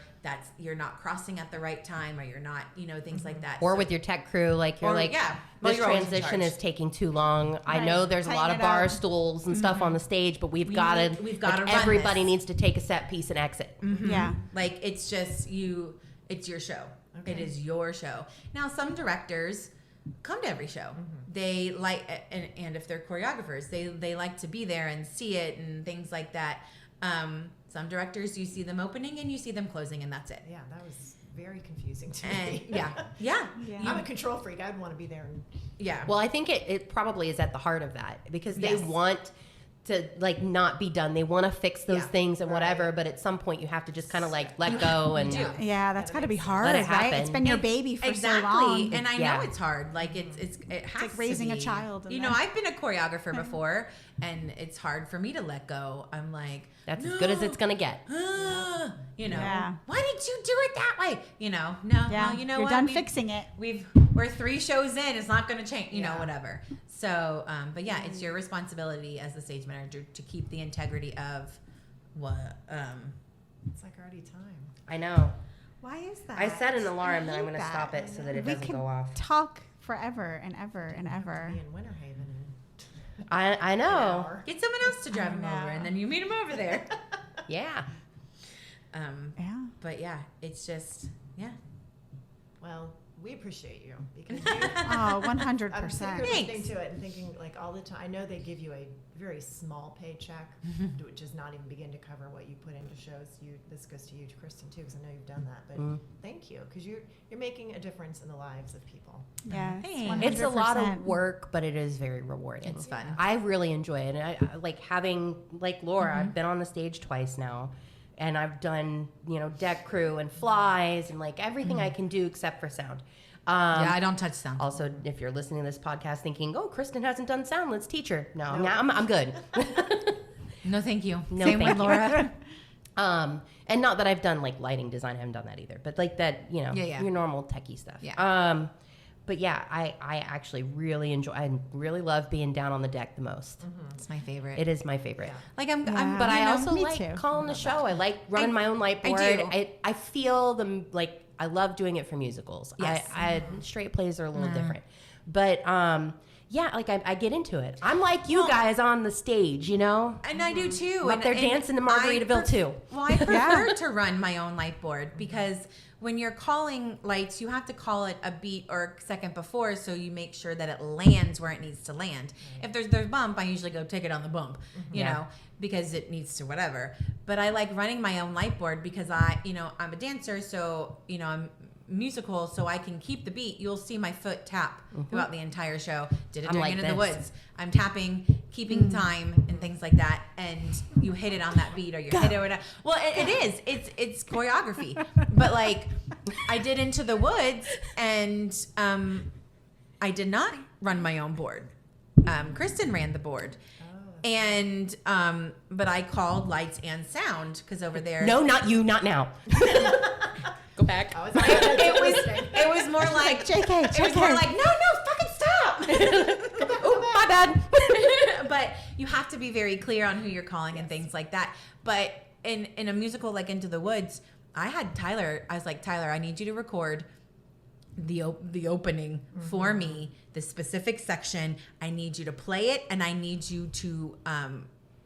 you're not crossing at the right time, or you're not, things like that. Or So- with your tech crew, like you're Or, like, yeah. Well, this you're always in transition charge. is taking too long. I Right. know there's a lot Tighten of it bar up. stools and stuff on the stage, but we've We got to. need- we've gotta run Everybody this. needs to take a set piece and exit. Yeah. Like it's just it's your show. Okay. It is your show. Now some directors come to every show. They like, and if they're choreographers, they like to be there and see it and things like that. Some directors, you see them opening and you see them closing, and that's it. Yeah, that was very confusing to And me. yeah. Yeah. I'm a control freak. I'd want to be there. And Yeah. Well, I think it probably is at the heart of that, because they Yes. want to not be done. They want to fix those Yeah, things and whatever, right. but at some point you have to just kind of let go and do. Yeah, that's got to be hard, Let it right? happen. It's been your baby for exactly. so long. And I Yeah. know it's hard. Like it has like to raising a be. child and You know, then- I've been a choreographer before, and it's hard for me to let go. I'm like, that's as good as it's going to get. Yeah. Why did you do it that way? No. Yeah, Well, you know you're what? done fixing it. We're 3 shows in. It's not going to change. Yeah. Whatever. So, but yeah, it's your responsibility as the stage manager to keep the integrity of what. it's like already time. I know. Why is that? I set an alarm that hate I'm going to that. stop it so that it We doesn't could go off. talk forever and ever and ever. Be in Winter Haven. I know. Hour. Get someone else to drive I him over, know. and then you meet him over there. Yeah. Yeah. But yeah, it's just Well, we appreciate you because you, Oh, 100%. I'm sitting here Thanks. listening to it and thinking like all the time. I know they give you a very small paycheck, which does not even begin to cover what you put into shows. This goes to you, to Kristen too, because I know you've done that. But thank you, because you're making a difference in the lives of people. Yes, Thanks. It's a lot 100%. of work, but it is very rewarding. It's fun. I really enjoy it. And I like having, like Laura, I've been on the stage twice now. And I've done, deck crew and flies and like everything I can do except for sound. Yeah, I don't touch sound. Also, if you're listening to this podcast thinking, oh, Kristen hasn't done sound, let's teach her. No, I'm good. No, thank you. No, Same thank with you. Laura. And not that I've done like lighting design, I haven't done that either. But like that, Yeah. your normal techie stuff. Yeah. But yeah, I actually really enjoy. I really love being down on the deck the most. It's my favorite. It is my favorite. Like I'm But I know, also me like too. calling the show. I like running my own light I board. do. I feel them like I love doing it for musicals. Yes. I straight plays are a little different, but yeah, like I get into it. I'm like you guys on the stage, And I do too. Up and, there and dancing to I Margaritaville too. Well, I prefer to run my own light board because when you're calling lights, you have to call it a beat or a second before so you make sure that it lands where it needs to land. If there's bump, I usually go take it on the bump, you know, because it needs to whatever. But I like running my own light board because I'm a dancer, so, I'm musical, so I can keep the beat. You'll see my foot tap throughout the entire show. Did it I'm during like Into the this. Woods. I'm tapping, keeping time and things like that, and you hit it on that beat or you hit it or whatever. Well, it is. It's choreography. But like I did Into the Woods, and I did not run my own board. Kristen ran the board. And but I called lights and sound because over there No, not you, not now. Go back. I was like, it was more like JK, it was more like no fucking stop. Oh, my bad. But you have to be very clear on who you're calling and things like that. But in a musical like Into the Woods, I had Tyler. I was like, Tyler, I need you to record the opening for me, the specific section. I need you to play it, and I need you to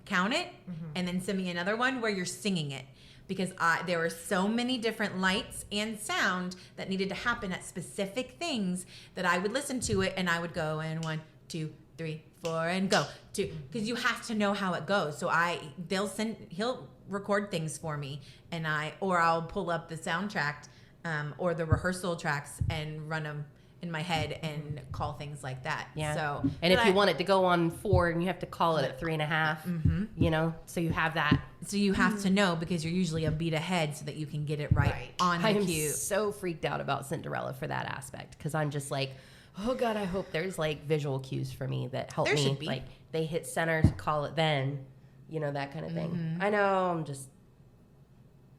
count it, and then send me another one where you're singing it. Because there were so many different lights and sound that needed to happen at specific things that I would listen to it and I would go and 1, 2, 3, 4 and go 2, because you have to know how it goes. So he'll record things for me, and I'll pull up the soundtrack or the rehearsal tracks and run them in my head and call things like that. Yeah. So and if you want it to go on 4, and you have to call it at 3.5, so you have that. So you have to know, because you're usually a beat ahead so that you can get it right on the I am cue. so freaked out about Cinderella for that aspect, because I'm just like, oh God, I hope there's like visual cues for me that help There me. should be. Like they hit center, call it then, that kind of thing. I know, I'm just.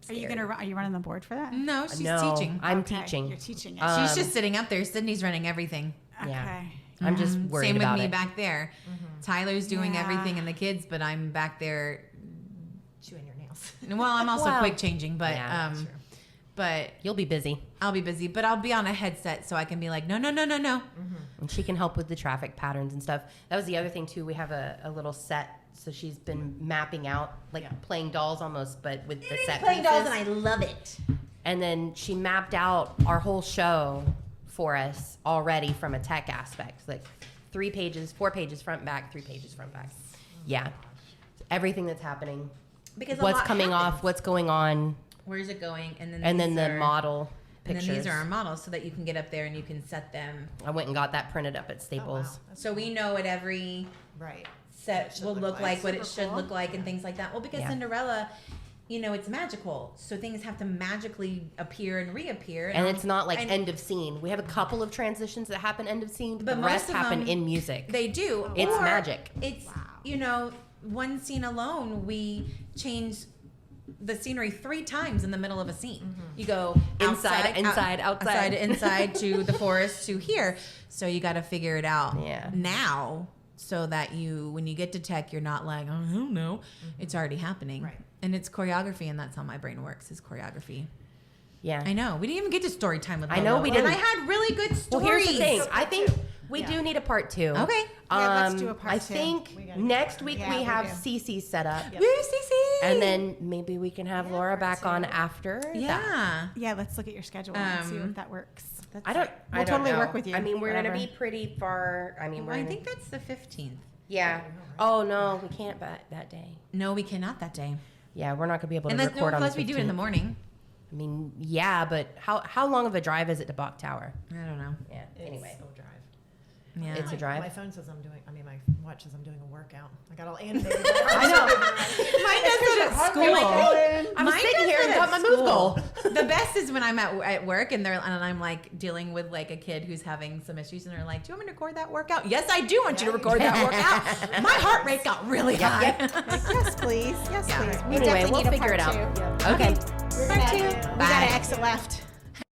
Are you scared. are you running the board for that? No, she's No, teaching. I'm Okay, teaching. You're teaching it. She's just sitting up there. Sydney's running everything. Yeah. Okay. I'm just worried Same with about me it. back there. Tyler's doing Yeah. everything and the kids, but I'm back there. chewing your nails. Well, I'm also Well, quick changing, but yeah, sure. but You'll be busy, I'll be busy. But I'll be on a headset so I can be like, no. and she can help with the traffic patterns and stuff. That was the other thing too. We have a little set, so she's been mapping out, like playing dolls almost, but with the set pieces. love it. And then she mapped out our whole show for us already from a tech aspect, like 3 pages, 4 pages front back, 3 pages front back. Yeah, everything that's happening, Because a what's lot coming happens. off, what's going on, Where's it going? And and then these the are- model And pictures. then these are our models so that you can get up there and you can set them. I went and got that printed up at Oh, wow. Staples. That's So we know what every right. set should will look look like. like, what it Super should cool. look like, and things like that. Well, because Yeah. Cinderella, it's magical, so things have to magically appear and reappear. And it's not like and end of scene. We have a couple of transitions that happen end of scene, but But the most rest of happen them- in music. They do. It's Or magic. It's Wow. one scene alone, we change the scenery 3 times in the middle of a scene. You go Inside, inside, outside. inside to the forest to here. So you got to figure it out Yeah. now, so that when you get to tech, you're not like, oh, I don't know. It's already happening. Right. And it's choreography, and that's how my brain works, is choreography. Yeah. I know. We didn't even get to story time with I know Lolo, we and didn't. I had really good Well, stories. here's the thing. I think we Yeah. do need a part 2. Okay. Yeah, let's do a part I 2. think We gotta do next that. week Yeah, we we have do. Cece set up. Yep. Woo, Cece! And then maybe we can have Yeah, Laura part back 2. on after that. Yeah. Yeah, let's look at your schedule and see Um, if that works. We'll totally know. work with you. I mean, we're going to Whatever. be pretty far. I mean, Well, I think that's the 15th. yeah. Oh, no, we can't that day. No, we cannot that day. Yeah, we're not going to be able to Unless, no, record on the unless we do it in the 15th. morning. I mean, yeah, but how long of a drive is it to Bok Tower? I don't know. Yeah, anyway. It's a drive. Yeah. It's a drive? My phone says my watch says I'm doing a workout. I got all animated. I know. Mine does it at school. I was Mine sitting does here it and at got my move school. goal. The best is when I'm at work and I'm like dealing with like a kid who's having some issues and they're like, "Do you want me to record that workout?" Yes, I do want you to record that workout. My heart rate got really high. Yes, please. Yes, Yeah. please. We Anyway, definitely we'll need a figure part it out. two. Okay. We got to exit left.